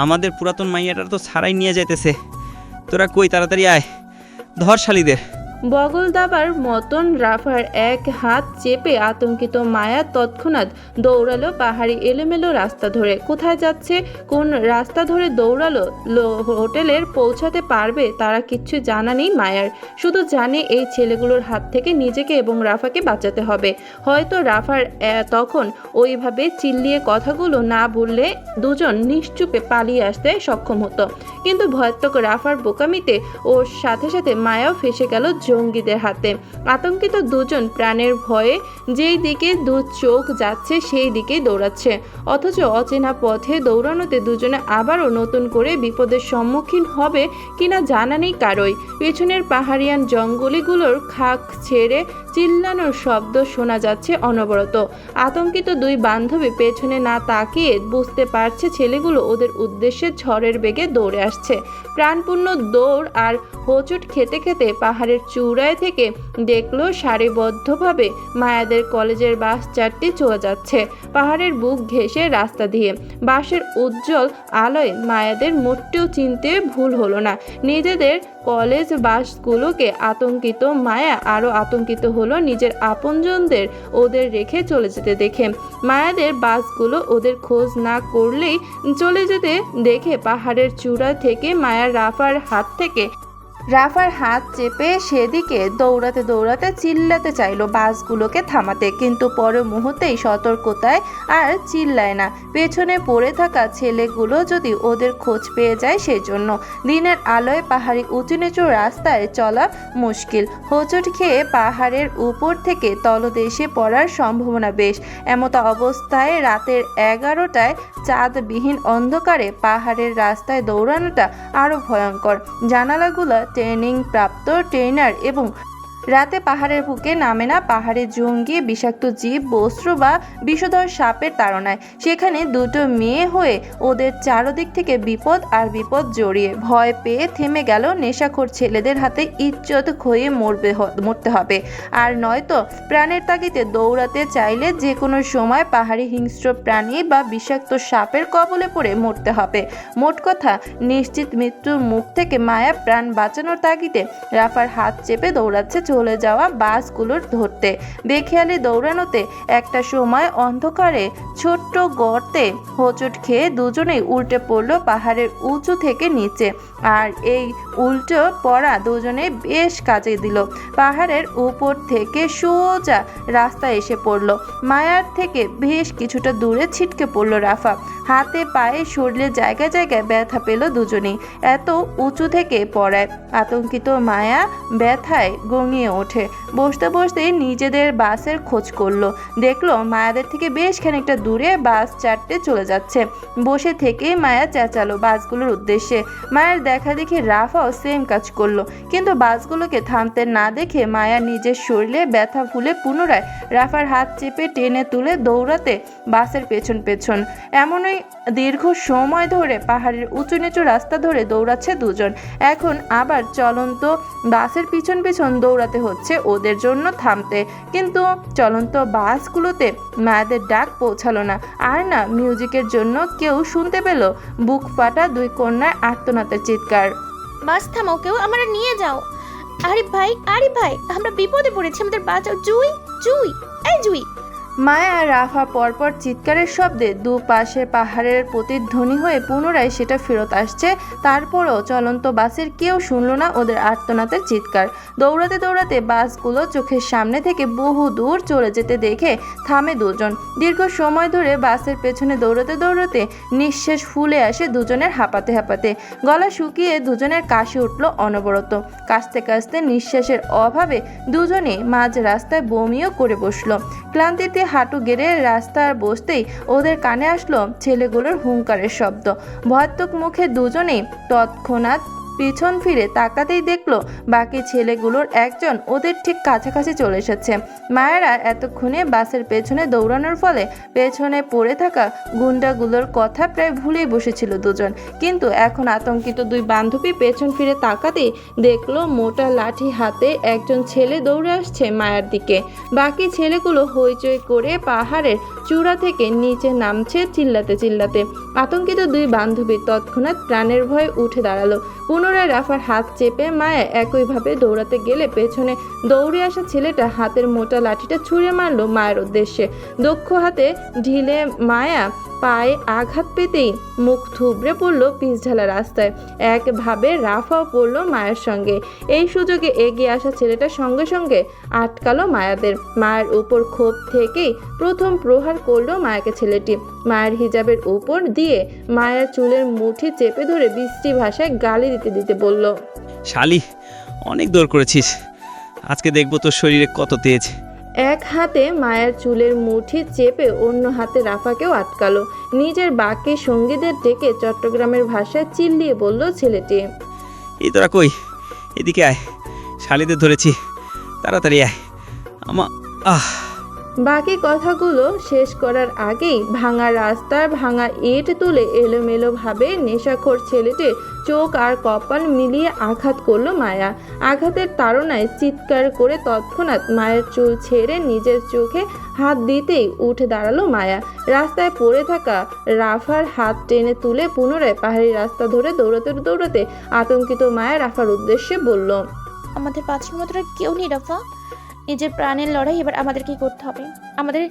আমাদের পুরাতন মাইয়াটার তো ছাড়াই নিয়ে যাইতেছে। তোরা কই, তাড়াতাড়ি আয়, ধর শালিদের। বগল দাবার মতন রাফার এক হাত চেপে আতঙ্কিত মায়া তৎক্ষণাৎ দৌড়ালো পাহাড়ি এলোমেলো রাস্তা ধরে। কোথায় যাচ্ছে, কোন রাস্তা ধরে দৌড়ালো, হোটেলের পৌঁছাতে পারবে তারা কিচ্ছু জানা নেই মায়ার। শুধু জানে এই ছেলেগুলোর হাত থেকে নিজেকে এবং রাফাকে বাঁচাতে হবে। হয়তো রাফার তখন ওইভাবে চিল্লিয়ে কথাগুলো না বললে দুজন নিশ্চুপে পালিয়ে আসতে সক্ষম হতো, কিন্তু ভয়াত্মক রাফার বোকামিতে ওর সাথে সাথে মায়াও ফেসে গেল জঙ্গিদের হাতে। আতঙ্কিত দুজন প্রাণের ভয়ে যেই দিকে দু চোখ যাচ্ছে সেই দিকেই দৌড়াচ্ছে, অথচ অচেনা পথে দৌড়ানোতে দুজনে আবারও নতুন করে বিপদের সম্মুখীন হবে কিনা জানা নেই কারোই। পেছনের পাহাড়িয়ান জঙ্গলিগুলোর খাক ছেড়ে চিল্লানোর শব্দ শোনা যাচ্ছে অনবরত। আতঙ্কিত দুই বান্ধবী পেছনে না তাকিয়ে বুঝতে পারছে ছেলেগুলো ওদের উদ্দেশ্যে ঝড়ের বেগে দৌড়ে আসছে। প্রাণপূর্ণ দৌড় আর হোঁচট খেতে খেতে পাহাড়ের চূড়ায় থেকে দেখলো সারিবদ্ধভাবে মায়াদের কলেজের বাস 4টি চলে যাচ্ছে পাহাড়ের বুক ঘেঁষে রাস্তা দিয়ে। বাসের উজ্জ্বল আলোয় মায়াদের মোটেও চিনতে ভুল হলো না নিজেদের কলেজ বাসগুলোকে। আতঙ্কিত মায়া আরও আতঙ্কিত হলো নিজের আপনজনদের ওদের রেখে চলে যেতে দেখে। মায়াদের বাসগুলো ওদের খোঁজ না করলেই চলে যেতে দেখে পাহাড়ের চূড়া থেকে মায়া রাফার হাত চেপে সেদিকে দৌড়াতে দৌড়াতে চিল্লাতে চাইলো বাসগুলোকে থামাতে, কিন্তু পরের মুহূর্তেই সতর্কতায় আর চিল্লায় না। পেছনে পড়ে থাকা ছেলেগুলো যদি ওদের খোঁজ পেয়ে যায় সেজন্য। দিনের আলোয় পাহাড়ি উঁচু নিচু রাস্তায় চলা মুশকিল। হোঁচট খেয়ে পাহাড়ের উপর থেকে তলদেশে পড়ার সম্ভাবনা বেশ। এমতো অবস্থায় রাতের 11টায় চাঁদবিহীন অন্ধকারে পাহাড়ের রাস্তায় দৌড়ানোটা আরও ভয়ঙ্কর। জানালাগুলো ট্রেনিং প্রাপ্ত ট্রেনার এবং রাতে পাহাড়ের বুকে নামে না পাহাড়ি জঙ্গি, বিষাক্ত জীব, বস্ত্র বা বিষধর সাপের তাড়নায়। সেখানে দুটো মেয়ে হয়ে ওদের চারদিক থেকে বিপদ আর বিপদ জড়িয়ে। ভয় পেয়ে থেমে গেল নেশাখোর ছেলেদের হাতে ইজ্জত খয়ে মরতে হবে, আর নয়তো প্রাণের তাগিদে দৌড়াতে চাইলে যে কোনো সময় পাহাড়ি হিংস্র প্রাণী বা বিষাক্ত সাপের কবলে পড়ে মরতে হবে। মোট কথা, নিশ্চিত মৃত্যুর মুখ থেকে মায়া প্রাণ বাঁচানোর তাগিদে রাফার হাত চেপে দৌড়াচ্ছে চলে যাওয়া বাসগুলোর ধরতে। বেখেয়ালি দৌড়ানোতে একটা সময় অন্ধকারে ছোট্ট গর্তে হোঁচট খেয়ে দুজনেই উল্টে পড়ল পাহাড়ের উঁচু থেকে নিচে। আর এই উল্টো পড়া দুজনে বেশ কাজে দিল। পাহাড়ের উপর থেকে সোজা রাস্তায় এসে পড়ল। মায়ার থেকে বেশ কিছুটা দূরে ছিটকে পড়ল রাফা। হাতে পায়ে শরীরে জায়গায় জায়গায় ব্যথা পেল দুজনেই এত উঁচু থেকে পড়ায়। আতঙ্কিত মায়া ব্যথায় গঙিয়ে ওঠে। বসতে বসতেই নিজেদের বাসের খোঁজ করলো। দেখলো মায়াদের থেকে বেশ খানিকটা দূরে বাস 4টে চলে যাচ্ছে। বসে থেকেই মায়া চেঁচালো বাসগুলোর উদ্দেশ্যে। মায়ের দেখা দেখি রাফাও সেম কাজ করলো, কিন্তু বাসগুলোকে থামতে না দেখে মায়া নিজের শরীরে ব্যথা ভুলে পুনরায় রাফার হাত চেপে টেনে তুলে দৌড়াতে বাসের পেছন পেছন। এমনই দীর্ঘ সময় ধরে পাহাড়ের উঁচু নিচু রাস্তা ধরে দৌড়াচ্ছে দুজন। এখন আবার চলন্ত বাসের পিছন পিছন দৌড়াতে হচ্ছে ওদের জন্য থামতে, কিন্তু চলন্ত বাসগুলোতে মায়াদের ডাক পৌঁছালো না। আর না মিউজিকের জন্য কেউ শুনতে পেল বুক ফাটা দুই কন্যার আর্তনাদের চিৎকার। বাস থামাও, কেউ আমরা নিয়ে যাও। আরে ভাই আমরা বিপদে পড়েছি, আমাদের বাঁচাও। জুই জুই এই জুই। মায়া আর রাফা পরপর চিৎকারের শব্দে দুপাশে পাহাড়ের প্রতিধ্বনি হয়ে পুনরায় সেটা ফেরত আসছে। তারপরও চলন্ত বাসের কেউ শুনল না ওদের আর্তনাদের চিৎকার। দৌড়াতে দৌড়াতে বাসগুলো চোখের সামনে থেকে বহু দূর চলে যেতে দেখে থামে দুজন। দীর্ঘ সময় ধরে বাসের পেছনে দৌড়াতে দৌড়াতে নিঃশ্বাস ফুলে আসে দুজনের হাঁপাতে হাঁপাতে। গলা শুকিয়ে দুজনের কাশি উঠল অনবরত। কাশতে কাশতে নিঃশ্বাসের অভাবে দুজনে মাঝ রাস্তায় বমিও করে বসলো। ক্লান্তিতে হাঁটু গেড়ে রাস্তার বসতেই ওদের কানে আসলো ছেলেগুলোর হুঙ্কারের শব্দ। ভয়াত্মক মুখে দুজনেই তৎক্ষণাৎ পিছন ফিরে তাকাতেই দেখলো বাকি ছেলেগুলোর একজন ওদের ঠিক কাছাকাছি চলে এসেছে। মায়েরা এতক্ষণে বাসের পেছনে দৌড়ানোর ফলে পেছনে পড়ে থাকা গুন্ডাগুলোর কথা প্রায় ভুলেই বসেছিল দুজন, কিন্তু এখন আতঙ্কিত দুই বান্ধবী পেছন ফিরে তাকাতেই দেখলো মোটা লাঠি হাতে একজন ছেলে দৌড়ে আসছে মায়ের দিকে। বাকি ছেলেগুলো হইচই করে পাহাড়ের চূড়া থেকে নিচে নামছে চিল্লাতে চিল্লাতে। আতঙ্কিত দুই বান্ধবী তৎক্ষণাৎ প্রাণের ভয়ে উঠে দাঁড়ালো। পুনরায় রাফার হাত চেপে মায়া একইভাবে দৌড়াতে গেলে পেছনে দৌড়ে আসা ছেলেটা হাতের মোটা লাঠিটা ছুঁড়ে মারলো মায়ের উদ্দেশ্যে। দক্ষ হাতে ঢিলে মায়া পায়ে আঘাত পেতেই মুখ থুবড়ে পড়ল পিচঢালা রাস্তায়। একভাবে রাফাও পড়লো মায়ের সঙ্গে। এই সুযোগে এগিয়ে আসা ছেলেটা সঙ্গে সঙ্গে আটকালো মায়াদের। মায়ের উপর ক্ষোভ থেকেই প্রথম প্রহার করলো মায়াকে ছেলেটি। মায়ের হিজাবের উপর দিয়ে মায়ের চুলের মুঠি চেপে ধরে বৃষ্টি ভাষায় গালি দিতে দিতে বলল, শালি, অনেক দৌড় করেছিস, আজকে দেখবো তোর শরীরে কত তেজ। এক হাতে মায়ের চুলের মুঠি চেপে অন্য হাতে রাফাকেও আটকালো। নিজের বাকি সঙ্গীদের ডেকে চট্টগ্রামের ভাষায় চিল্লিয়ে বলল ছেলেটি, এই তোরা কই, এদিকে আয়, শালিদের ধরেছি, তাড়াতাড়ি আয়। বাকি কথাগুলো শেষ করার আগেই ভাঙা রাস্তার ভাঙা ইট তুলে এলোমেলোভাবে নেশাখোর ছেলেটির চোখ আর কপাল মিলিয়ে আঘাত করলো মায়া। আঘাতের তাড়নায় চিৎকার করে তৎক্ষণাৎ মায়ের চুল ছেড়ে নিজের চোখে হাত দিতেই উঠে দাঁড়ালো মায়া। রাস্তায় পড়ে থাকা রাফার হাত টেনে তুলে পুনরায় পাহাড়ি রাস্তা ধরে দৌড়াতে দৌড়াতে আতঙ্কিত মায়া রাফার উদ্দেশ্যে বলল, আমাদের বাঁচানোর মতো আর কেউ নেই রাফা। নিজের প্রাণের লড়াই এবার আমাদের কি করতে হবে। আমাদের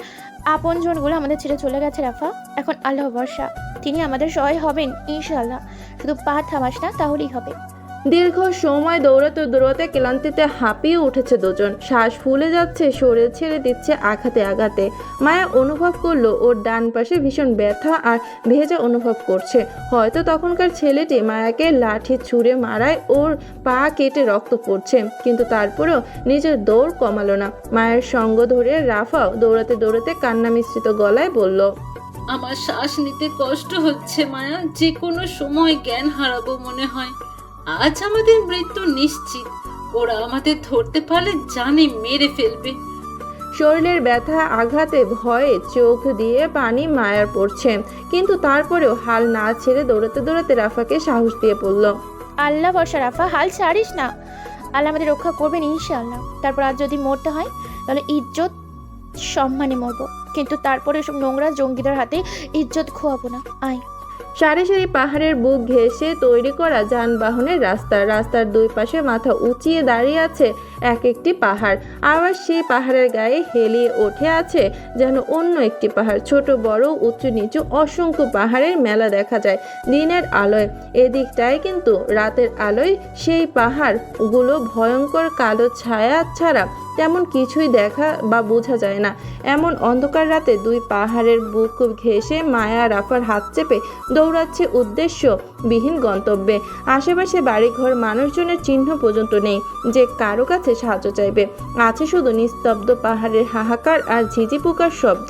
আপন জনগুলো আমাদের ছেড়ে চলে গেছে রাফা। এখন আল্লাহ ভরসা, তিনি আমাদের সহায় হবেন ইনশাআল্লাহ। শুধু পা থামাস না, তাহলেই হবে। দীর্ঘ সময় দৌড়াতে দৌড়াতে ক্লান্তিতে হাঁপিয়ে উঠেছে দুজন। শ্বাস ফুলে যাচ্ছে, শরীর ছেড়ে দিচ্ছে আঘাতে আঘাতে। মায়া অনুভব করলো ওর ডান পাশে ভীষণ ব্যথা আর ভেজা অনুভব করছে। হয়তো তখনকার ছেলেটি মায়াকে লাঠি ছুঁড়ে মারায় ওর পা কেটে রক্ত পড়ছে, কিন্তু তারপরেও নিজের দৌড় কমালো না। মায়ের সঙ্গ ধরে রাফাও দৌড়াতে দৌড়াতে কান্না মিশ্রিত গলায় বলল, আমার শ্বাস নিতে কষ্ট হচ্ছে মায়া, যে কোনো সময় জ্ঞান হারাবো মনে হয়। আজ আমাদের মৃত্যু নিশ্চিত, ওরা আমাদের ধরতে পারলে জানে মেরে ফেলবে। শরীরের ব্যথা আঘাতে ভয়ে চোখ দিয়ে পানি মায়ার পড়ছে, কিন্তু তারপরেও হাল না ছেড়ে দৌড়াতে দৌড়াতে রাফাকে সাহস দিয়ে পড়ল, আল্লাহ ভরসা রাফা, হাল ছাড়িস না। আল্লাহ আমাদের রক্ষা করবেন ইনশাআল্লাহ। তারপর আজ যদি মরতে হয় তাহলে ইজ্জত সম্মানে মরবো, কিন্তু তারপরে সব নোংরা জঙ্গিদের হাতে ইজ্জত খোয়াবো না। আয়। সারি সারি পাহাড়ের বুক ঘেঁষে তৈরি করা যানবাহনের রাস্তার দুই পাশে মাথা উঁচিয়ে দাঁড়িয়ে আছে এক একটি পাহাড়, আবার সেই পাহাড়ের গায়ে হেলিয়ে ওঠে আছে যেন অন্য একটি পাহাড়। ছোট বড় উঁচু নিচু অসংখ্য পাহাড়ের মেলা দেখা যায় দিনের আলোয়। এদিকটায় কিন্তু রাতের আলোয় সেই পাহাড়গুলো ভয়ঙ্কর কালো ছায়া ছাড়া তেমন কিছুই দেখা বা বোঝা যায় না। এমন অন্ধকার রাতে দুই পাহাড়ের বুক ঘেঁষে মায়া রাফার হাত চেপে দৌড়াচ্ছে উদ্দেশ্যবিহীন গন্তব্যে। আশেপাশে বাড়িঘর, মানুষজনের চিহ্ন পর্যন্ত নেই যে কারো কাছে সাহায্য চাইবে। আছে শুধু নিস্তব্ধ পাহাড়ের হাহাকার আর ঝিঝি পোকার শব্দ।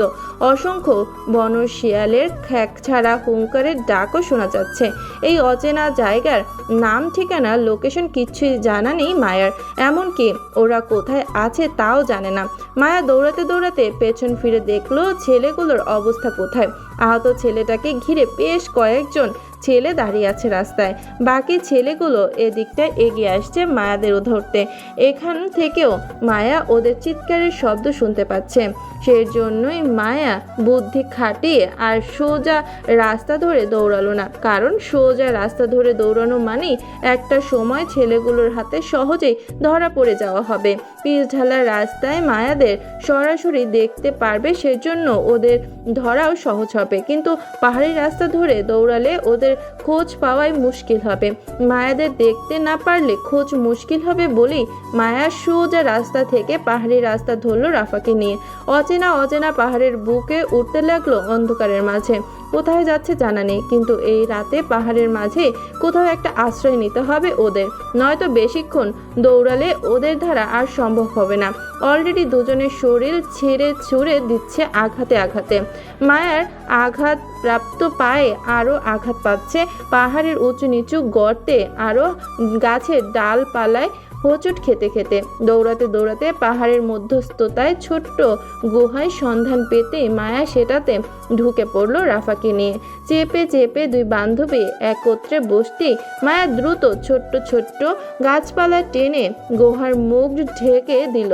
অসংখ্য বনর শিয়ালের খ্যাক ছাড়া হুঙ্কারের ডাকও শোনা যাচ্ছে। এই অচেনা জায়গার নাম ঠিকানা লোকেশন কিচ্ছুই জানা নেই মায়ার, এমনকি ওরা কোথায় আছে তাও জানে না। মায়া দৌড়াতে দৌড়াতে পেছন ফিরে দেখলো ছেলেগুলোর অবস্থা কোথায়। আহত ছেলেটাকে ঘিরে বেশ কয়েকজন ছেলে দাঁড়িয়ে আছে রাস্তায়। বাকি ছেলেগুলো এদিকটায় এগিয়ে আসছে মায়াদের ধরতে। এখান থেকেও মায়া ওদের চিৎকারের শব্দ শুনতে পাচ্ছে। সেই জন্যই মায়া বুদ্ধি খাটিয়ে আর সোজা রাস্তা ধরে দৌড়ালো না, কারণ সোজা রাস্তা ধরে দৌড়ানো মানেই একটা সময় ছেলেগুলোর হাতে সহজেই ধরা পড়ে যাওয়া হবে। পিচঢালা রাস্তায় মায়াদের সরাসরি দেখতে পারবে, সেজন্য ওদের ধরাও সহজ হবে। কিন্তু পাহাড়ি রাস্তা ধরে দৌড়ালে ওদের খোঁজ পাওয়াই মুশকিল হবে। মায়াদের দেখতে না পারলে খোঁজ মুশকিল হবে বলেই মায়া সোজা রাস্তা থেকে পাহাড়ি রাস্তা ধরলো রাফাকে নিয়ে। অচেনা পাহাড়ের বুকে উঠতে লাগলো অন্ধকারের মাঝে। কোথায় যাচ্ছে জানা নেই, কিন্তু এই রাতে পাহাড়ের মাঝে কোথাও একটা আশ্রয় নিতে হবে ওদের, নয়তো বেশিক্ষণ দৌড়ালে ওদের দ্বারা আর সম্ভব হবে না। অলরেডি দুজনের শরীর ছেড়ে ছুড়ে দিচ্ছে আঘাতে আঘাতে। মায়ার আঘাত প্রাপ্ত পায়ে আরও আঘাত পাচ্ছে। পাহাড়ের উঁচু নিচু গর্তে আরও গাছের ডালপালায় হোঁচট খেতে খেতে দৌড়াতে দৌড়াতে পাহাড়ের মধ্যস্থতায় ছোট্ট গুহায় সন্ধান পেতে মায়া সেটাতে ঢুকে পড়লো রাফাকে নিয়ে। চেপে চেপে দুই বান্ধবী একত্রে বসতেই মায়া দ্রুত ছোট্ট ছোট্ট গাছপালা টেনে গুহার মুখ ঢেকে দিল।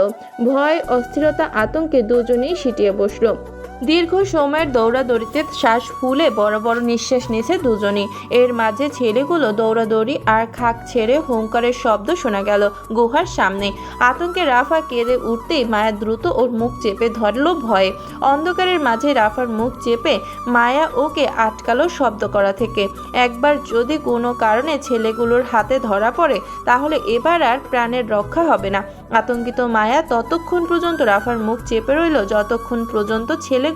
ভয়, অস্থিরতা, আতঙ্কে দুজনেই সিটিয়ে বসলো। দীর্ঘ সময়ের দৌড়াদৌড়িতে শ্বাস ফুলে বড় বড় নিঃশ্বাস নিয়েছে দুজনই। এর মাঝে ছেলেগুলো দৌড়াদৌড়ি আর খাক ছেড়ে হুঙ্কারের শব্দ শোনা গেল গুহার সামনে। আতঙ্কে রাফা কেঁদে উঠতেই মায়া দ্রুত ওর মুখ চেপে ধরলো ভয়ে। অন্ধকারের মাঝে রাফার মুখ চেপে মায়া ওকে আটকালো শব্দ করা থেকে। একবার যদি কোনো কারণে ছেলেগুলোর হাতে ধরা পড়ে তাহলে এবার আর প্রাণের রক্ষা হবে না। আতঙ্কিত মায়া ততক্ষণ পর্যন্ত রাফার মুখ চেপে রইল যতক্ষণ পর্যন্ত ছেলেগুলো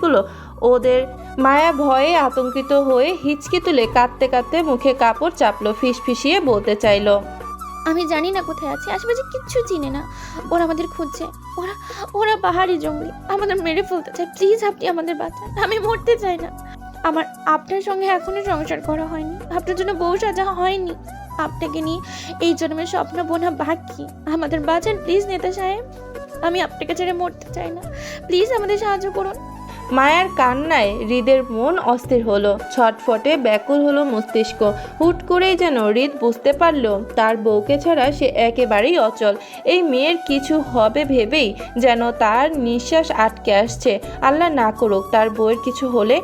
ওদের। মায়া ভয়ে আতঙ্কিত হয়ে হিচকি তুলে কাঁদতে কাঁদতে মুখে কাপড় চাপলো, ফিসফিসিয়ে বলতে চাইলো, আমি জানি না কোথায় আছে, আশেপাশে কিচ্ছু চিনি না। ওরা আমাদের খুঁজছে, ওরা ওরা পাহাড়ি জঙ্গলি, আমাদের মেরে ফেলতে চায়। প্লিজ আপনি আমাদের বাঁচান, আমি মরতে চাই না। আমার আপনার সঙ্গে এখনো সংসার করা হয়নি, আপনার জন্য বউ সাজা হয়নি, আপনাকে নিয়ে এই জন্মের স্বপ্ন বোনা বাকি। আমাদের বাঁচান প্লিজ নেতা সাহেব, আমি আপনাকে ছেড়ে মরতে চাই না, প্লিজ আমাদের সাহায্য করুন। মায়ার কান্নায় হৃদের মন অস্থির হলো, ছটফটে ব্যাকুল হলো মস্তিষ্ক। হুট করেই যেন হৃদ বুঝতে পারল তার বউকে ছাড়া সে একেবারেই অচল। এই মেয়ের কিছু হবে ভেবেই যেন তার নিঃশ্বাস আটকে আসছে। আল্লাহ না করুক তার বউয়ের কিছু হলে।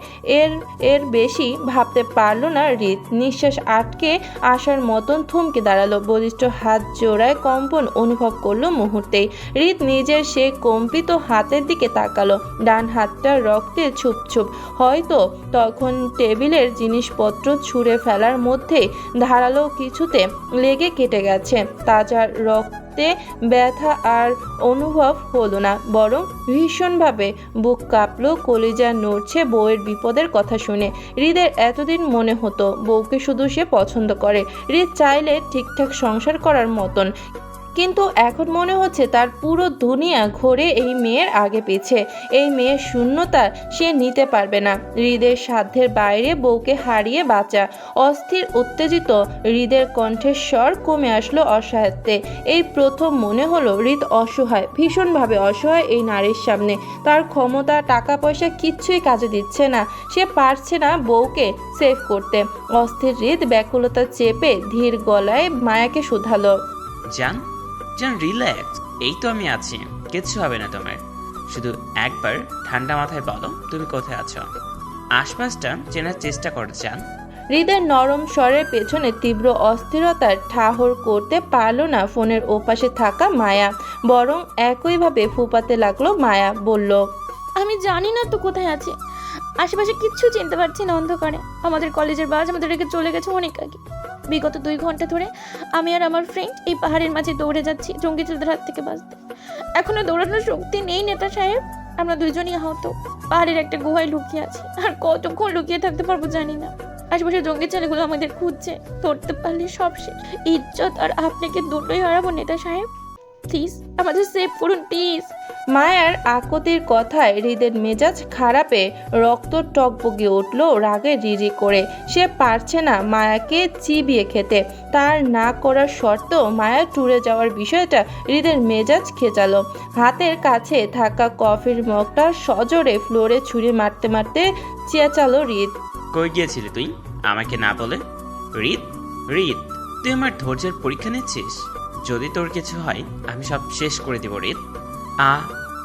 এর বেশি ভাবতে পারল না হৃদ। নিঃশ্বাস আটকে আসার মতন থমকে দাঁড়ালো। বলিষ্ঠ হাত জোড়ায় কম্পন অনুভব করলো মুহূর্তেই। হৃদ নিজের সে কম্পিত হাতের দিকে তাকালো। ডান হাতটা রক্তে ছুপছুপ, হয়তো তখন টেবিলের জিনিসপত্র ছুঁড়ে ফেলার মধ্যে ধারালো কিছুতে লেগে কেটে গেছে। তাজা রক্তে ব্যথা আর অনুভব হলো না, বরং ভীষণভাবে বুক কাঁপলো, কলিজা নড়ছে বউয়ের বিপদের কথা শুনে। হৃদের এতদিন মনে হতো বউকে শুধু সে পছন্দ করে, হৃদ চাইলে ঠিকঠাক সংসার করার মতন, কিন্তু এখন মনে হচ্ছে তার পুরো দুনিয়া ঘোরে এই মেয়ের আগে পিছে। এই মেয়ের শূন্যতা সে নিতে পারবে না। হৃদের সাধ্যের বাইরে বউকে হারিয়ে বাঁচা। অস্থির উত্তেজিত হৃদের কণ্ঠের স্বর কমে আসলো অসহায়ত্বে। এই প্রথম মনে হলো হৃদ অসহায়, ভীষণভাবে অসহায় এই নারীর সামনে। তার ক্ষমতা, টাকা পয়সা কিচ্ছুই কাজে দিচ্ছে না, সে পারছে না বউকে সেভ করতে। অস্থির হৃদ ব্যাকুলতা চেপে ধীর গলায় মায়াকে শুধালো, জান জান রিল্যাক্স, এই তো আমি আছি, কিচ্ছু হবে না তোমার। শুধু একবার ঠান্ডা মাথায় বলো তুমি কোথায় আছো, আশপাশটা চেনার চেষ্টা করো জান। হৃদের নরম স্বরের পেছনে তীব্র অস্থিরতার ঠাহর করতে পারল না ফোনের ওপাশে থাকা মায়া। বরং একইভাবে ফুপাতে লাগলো। মায়া বলল, আমি জানি না তো কোথায় আছে, আশেপাশে কিচ্ছু চিনতে পারছি না অন্ধকারে। আমাদের কলেজের বাস আমাদের রেখে চলে গেছে অনেক আগে। বিগত 2 ঘন্টা ধরে আমি আর আমার ফ্রেন্ড এই পাহাড়ের মাঝে দৌড়ে যাচ্ছি জঙ্গি ছেলেদের হাত থেকে বাঁচতে। এখনো দৌড়ানোর শক্তি নেই নেতা সাহেব, আমরা দুইজনই আহত। পাহাড়ের একটা গুহায় লুকিয়ে আছি, আর কতক্ষণ লুকিয়ে থাকতে পারবো জানি না। আশেপাশে জঙ্গি ছেলেগুলো আমাদের খুঁজছে, ধরতে পারলে সব শেষ। ইজ্জত আর আপনাকে দুটোই হারাবো নেতা সাহেব। প্লিজ আমাদের সেভ করুন প্লিজ। মায়ার আকতির কথায় হৃদের মেজাজ খারাপে রক্ত টকবগিয়ে উঠল রাগে রিরি করে। সে পারছে না মায়াকে চিবিয়ে খেতে। তার না করার শর্তেও মায়া ট্যুরে যাওয়ার বিষয়টা হৃদের মেজাজ খেচালো। হাতের কাছে থাকা কফির মগটা সজোরে ফ্লোরে ছুঁড়ে মারতে মারতে চেঁচালো হৃদ। কই গিয়েছিলি তুই আমাকে না বলে? রিত, রিত, তুই আমার ধৈর্যের পরীক্ষা নিচ্ছিস? যদি তোর কিছু হয় আমি সব শেষ করে দিব রিত।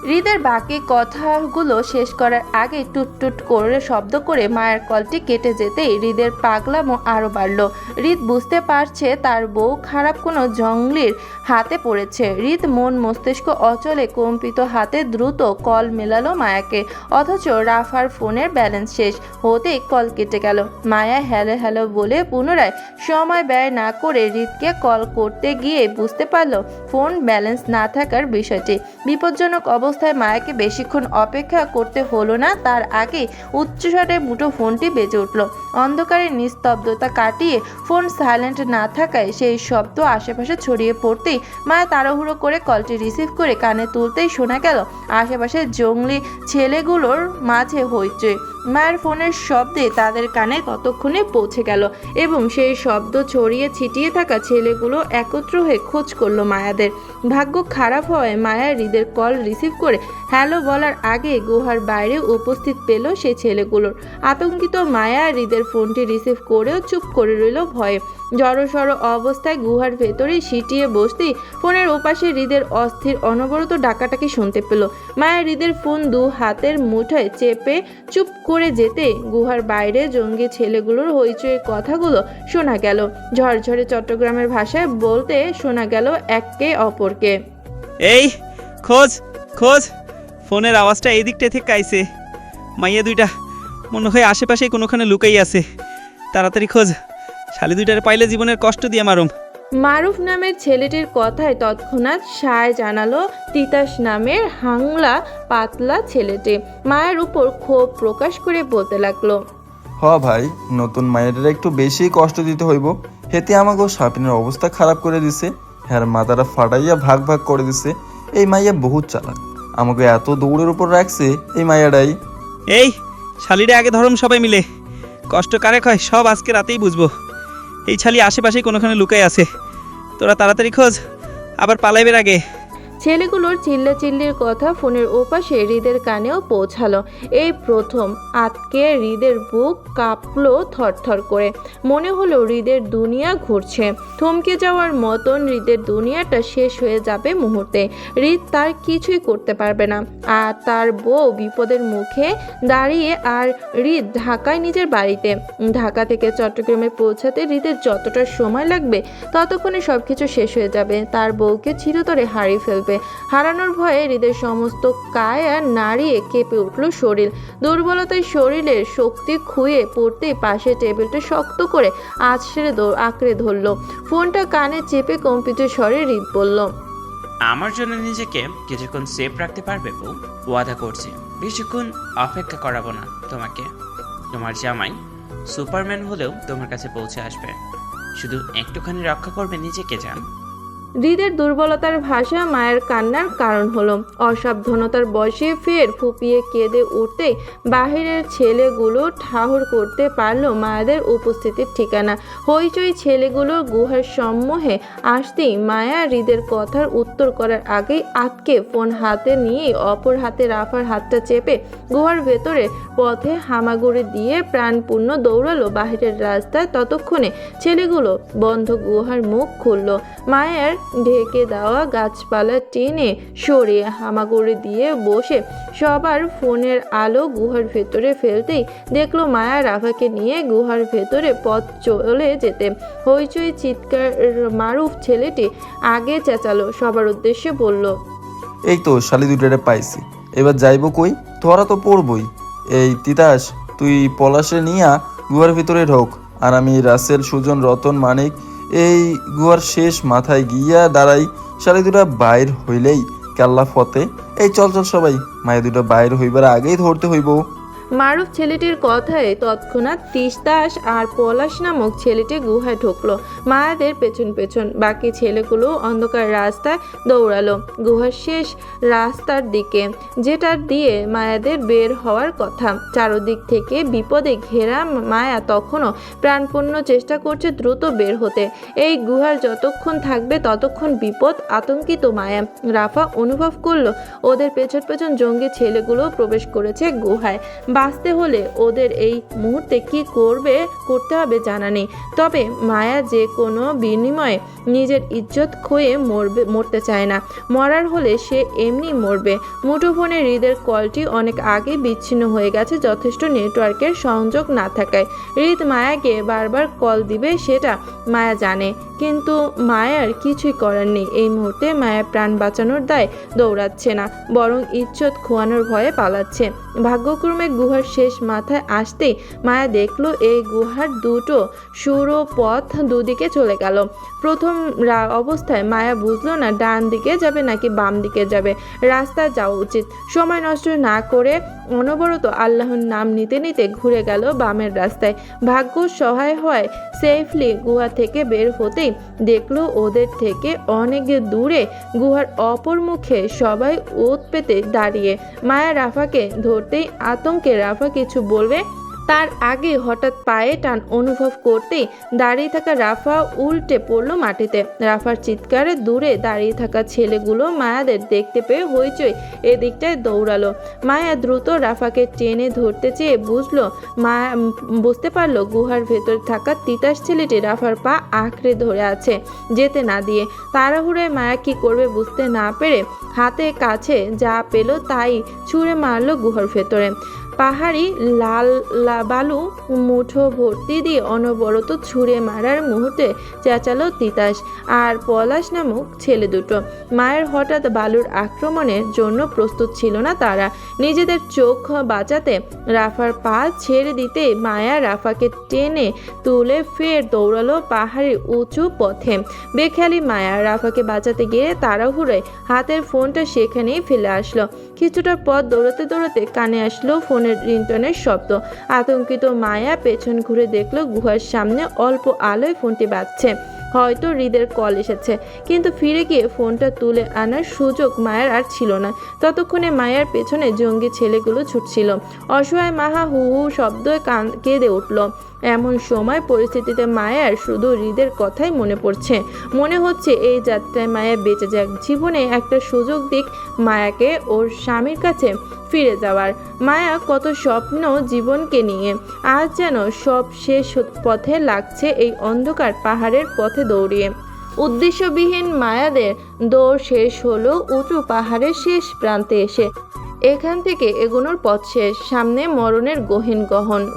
হৃদের বাকি কথাগুলো শেষ করার আগে টুট করে শব্দ করে মায়ের কলটি কেটে যেতেই হৃদের পাগলামো আরও বাড়ল। হৃদ বুঝতে পারছে তার বউ খারাপ কোনো জঙ্গলির হাতে পড়েছে। হৃদ মন মস্তিষ্ক অচলে কম্পিত হাতে দ্রুত কল মেলালো মায়াকে, অথচ রাফার ফোনের ব্যালেন্স শেষ হতেই কল কেটে গেল। মায়া হ্যালো হ্যালো বলে পুনরায় সময় ব্যয় না করে হৃদকে কল করতে গিয়ে বুঝতে পারল ফোন ব্যালেন্স না থাকার বিষয়টি। বিপজ্জনক অবস্থায় মায়াকে বেশিক্ষণ অপেক্ষা করতে হলো না। তার আগে উচ্চস্বরে মুঠো ফোনটি বেজে উঠল। অন্ধকারের নিস্তব্ধতা কাটিয়ে ফোন সাইলেন্ট না থাকায় সেই শব্দ আশেপাশে ছড়িয়ে পড়তেই মায়া তাড়াহুড়ো করে কলটি রিসিভ করে কানে তুলতেই শোনা গেল আশেপাশে জঙ্গলি ছেলেগুলোর মাঝে হইচই। মায়ের ফোনের শব্দে তাদের কানে ততক্ষণে পৌঁছে গেল এবং সেই শব্দ ছড়িয়ে ছিটিয়ে থাকা ছেলেগুলো একত্র হয়ে খোঁজ করলো মায়াদের। ভাগ্য খারাপ হওয়ায় মায়া হৃদের কল রিসিভ করে হ্যালো বলার আগে গুহার বাইরে উপস্থিত পেল সেই ছেলেগুলোর। আতঙ্কিত মায়া হৃদের ফোনটি রিসিভ করেও চুপ করে রইল ভয়ে। জড়সড় অবস্থায় গুহার ভেতরে সিটিয়ে বসতেই ফোনের ওপাশে হৃদের অস্থির অনবরত ডাকাটাকি শুনতে পেল। মায়া হৃদের ফোন 2 হাতের মুঠোয় চেপে চুপ করে যেতে গুহার বাইরে জঙ্গি ছেলেগুলোর হইচই কথাগুলো শোনা গেল। ঝরঝরে চট্টগ্রামের ভাষায় বলতে শোনা গেল একে অপরকে, এই খোঁজ খোঁজ, ফোনের আওয়াজটা এই দিকটা থেকে আইছে। মাইয়া দুইটা মনে হয় আশেপাশে কোনোখানে লুকাই আছে, তাড়াতাড়ি খোঁজ। শালি দুইটারে পাইলে জীবনের কষ্ট দিয়ে মারুম। মারুফ নামের ছেলেটির কথায় তৎক্ষণাৎ সায় জানালো তিতাস নামের হাংলা পাতলা ছেলেটি। মায়ের উপর ক্ষোভ প্রকাশ করে বলতে লাগলো, ভাই, নতুন মায়ের একটু বেশি কষ্ট দিতে হইব। হেতে আমাকেও সাপিনের অবস্থা খারাপ করে দিছে, হ্যাঁ মাথাটা ফাটাইয়া ভাগ ভাগ করে দিছে। এই মাইয়া বহুত চালাক, আমাকে এত দৌড়ের উপর রাখছে এই মাইয়াটাই। এই শালিরে আগে ধরম সবাই মিলে, কষ্ট কারে হয় সব আজকে রাতেই বুঝবো। এই শালি আশেপাশেই কোনোখানে লুকাই আছে, তোরা তাড়াতাড়ি খোঁজ, আবার পালাইবের আগে। ছেলেগুলোর চিল্লাচিল্লির কথা ফোনের ওপাশে হৃদের কানেও পৌঁছালো। এই প্রথম আতকে হৃদের বুক কাঁপলো থরথর করে। মনে হলো হৃদের দুনিয়া ঘুরছে। থমকে যাওয়ার মতন হৃদের দুনিয়াটা শেষ হয়ে যাবে মুহূর্তে। হৃদ তার কিছুই করতে পারবে না। আর তার বউ বিপদের মুখে দাঁড়িয়ে, আর হৃদ ঢাকায় নিজের বাড়িতে। ঢাকা থেকে চট্টগ্রামে পৌঁছাতে হৃদের যতটা সময় লাগবে ততক্ষণে সবকিছু শেষ হয়ে যাবে। তার বউকে চিরতরে হারিয়ে ফেলবে। হারানোর ভয়ে হৃদের সমস্ত কায়া নাড়িয়ে কেঁপে উঠল শরীর। দুর্বলতায় শরীরের শক্তি খুয়ে পড়তেই পাশে টেবিলটা শক্ত করে আঁকড়ে ধরল। ফোনটা কানে চেপে কম্পিত স্বরে হৃদ বলল, আমার জন্য নিজেকে কিছুক্ষণ সেফ রাখতে পারবে বউ? ওয়াদা করছি বেশিক্ষণ অপেক্ষা করাবো না তোমাকে। তোমার জামাই সুপারম্যান হলেও তোমার কাছে পৌঁছে আসবে, শুধু একটুখানি রক্ষা করবে নিজেকে। জান হৃদের দুর্বলতার ভাষা মায়ের কান্নার কারণ হলো। অসাবধানতার বয়সে ফের ফুপিয়ে কেঁদে উঠতে বাহিরের ছেলেগুলো ঠাহর করতে পারল মায়াদের উপস্থিতির ঠিকানা। হইচই ছেলেগুলোর গুহার সম্মুখে আসতেই মায়া হৃদের কথার উত্তর করার আগেই আটকে ফোন হাতে নিয়ে অপর হাতে রাফার হাতটা চেপে গুহার ভেতরে পথে হামাগুড়ি দিয়ে প্রাণপূর্ণ দৌড়ালো বাহিরের রাস্তায়। ততক্ষণে ছেলেগুলো বন্ধ গুহার মুখ খুলল। মায়ের ঢেকে দেওয়া গাছপালা টেনে সরিয়ে হামাগুড়ি দিয়ে বসে সবার ফোনের আলো গুহার ভেতরে ফেলতেই দেখলো মায়া রাফাকে নিয়ে গুহার ভেতরে পথ চলে যেতে। হইচই চিৎকার মারুফ ছেলেটি আগে চেঁচালো, সবার উদ্দেশ্যে বলল, এই তো শালি দুটারে পাইছি, এবার যাইব কই? তোরা তো পড়বই। এই তিতাস, তুই পলাশে নিয়া গুহার ভিতরে ঢোক, আর আমি রাসেল, সুজন, রতন, মানিক এই গুহার শেষ মাথায় গিয়া দাঁড়াই। শালি দুটা বাইর হইলেই কেল্লা ফতে। এই চল চল সবাই, মায়ের দুটো বাইর হইবার আগেই ধরতে হইব। মারুফ ছেলেটির কথায় তৎক্ষণাৎ তিস্তাস আর পলাশ নামক ছেলেটি গুহায় ঢুকলো মায়াদের পেছন পেছন। বাকি ছেলেগুলো অন্ধকার রাস্তায় দৌড়ালো গুহার শেষ রাস্তার দিকে, যেটার দিয়ে মায়াদের বের হওয়ার কথা। চারদিক থেকে বিপদে ঘেরা মায়া তখনও প্রাণপূর্ণ চেষ্টা করছে দ্রুত বের হতে। এই গুহার যতক্ষণ থাকবে ততক্ষণ বিপদ। আতঙ্কিত মায়া রাফা অনুভব করলো ওদের পেছন পেছন জঙ্গি ছেলেগুলো প্রবেশ করেছে গুহায়। বাঁচতে হলে ওদের এই মুহূর্তে কি করতে হবে জানা নেই, তবে মায়া যে কোনো বিনিময়ে নিজের ইজ্জত খোয়ে মরতে চায় না। মরার হলে সে এমনি মরবে। মুঠোফোনে হৃদের কলটি অনেক আগে বিচ্ছিন্ন হয়ে গেছে, যথেষ্ট নেটওয়ার্কের সংযোগ না থাকায়। হৃদ মায়াকে বারবার কল দিবে সেটা মায়া জানে, কিন্তু মায়ার কিছুই করার নেই। এই মুহূর্তে মায়া প্রাণ বাঁচানোর দায় দৌড়াচ্ছে না, বরং ইজ্জত খোয়ানোর ভয়ে পালাচ্ছে। ভাগ্যক্রমে গুহার শেষ মাথায় আসতেই মায়া দেখলো এই গুহার দুটো সরু পথ দুদিকে চলে গেল। প্রথম অবস্থায় মায়া বুঝলো না ডান দিকে যাবে নাকি বাম দিকে যাবে। রাস্তায় যাওয়া উচিত। সময় নষ্ট না করে অনবরত আল্লাহর নাম নিতে নিতে ঘুরে গেল বামের রাস্তায়। ভাগ্য সহায় হয় সেফলি গুহা থেকে বের হতেই দেখলো ওদের থেকে অনেক দূরে গুহার অপর মুখে সবাই ওত পেতে দাঁড়িয়ে। মায়া রাফাকে ধরতেই আতঙ্কে রাফা কিছু বলবে তার আগে হঠাৎ পায়ে টান অনুভব করতেই দাঁড়িয়ে থাকা রাফা উল্টে পড়ল মাটিতে। রাফার চিৎকারে দূরে দাঁড়িয়ে থাকা ছেলেগুলো মায়াদের দেখতে পেয়ে হইচই এদিকটায় দৌড়ালো। মায়া দ্রুত রাফাকে টেনে ধরতে চেয়ে বুঝতে পারলো গুহার ভেতর থাকা তিতাস ছেলেটি রাফার পা আঁকড়ে ধরে আছে, যেতে না দিয়ে। তাড়াহুড়োয় মায়া কি করবে বুঝতে না পেরে হাতে কাছে যা পেল তাই ছুঁড়ে মারলো গুহার ভেতরে। পাহাড়ি লাল বালু মুঠো ভর্তি দিয়ে অনবরত ছুঁড়ে মারার মুহূর্তে চেঁচালো তিতাস আর পলাশ নামক ছেলে দুটো। মায়ের হঠাৎ বালুর আক্রমণের জন্য প্রস্তুত ছিল না তারা। নিজেদের চোখ বাঁচাতে রাফার পা ছেড়ে দিতে মায়া রাফাকে টেনে তুলে ফের দৌড়ালো পাহাড়ি উঁচু পথে। বেখেয়ালি মায়া রাফাকে বাঁচাতে গিয়ে তাড়াহুড়োয় হাতের ফোনটা সেখানেই ফেলে আসলো। কিছুটা পথ দৌড়াতে দৌড়াতে কানে আসলো ফোনের রিংটনের শব্দ। আতঙ্কিত মায়া পেছন ঘুরে দেখলো গুহার সামনে অল্প আলোয় ফোনটি বাজছে। হয়তো হৃদের কল এসেছে, কিন্তু ফিরে গিয়ে ফোনটা তুলে আনার সুযোগ মায়ার আর ছিল না। ততক্ষণে মায়ার পেছনে জঙ্গি ছেলেগুলো ছুটছিল। অসহায় মাহা হু হু শব্দে কেঁদে উঠল। এমন সময় পরিস্থিতিতে মায়ার শুধু হৃদের কথাই মনে পড়ছে। মনে হচ্ছে এই যাত্রায় মায়া বেঁচে যাক, জীবনে একটা সুযোগ দিক মায়াকে ওর স্বামীর কাছে ফিরে যাওয়ার। মায়া কত স্বপ্ন জীবনকে নিয়ে, আজ যেন সব শেষ পথে লাগছে এই অন্ধকার পাহাড়ের পথে দৌড়িয়ে। উদ্দেশ্যবিহীন মায়াদের দৌড় শেষ হলো উঁচু পাহাড়ের শেষ প্রান্তে এসে। এখান থেকে এগোনোর পথ শেষ। সামনে মরণের গহীন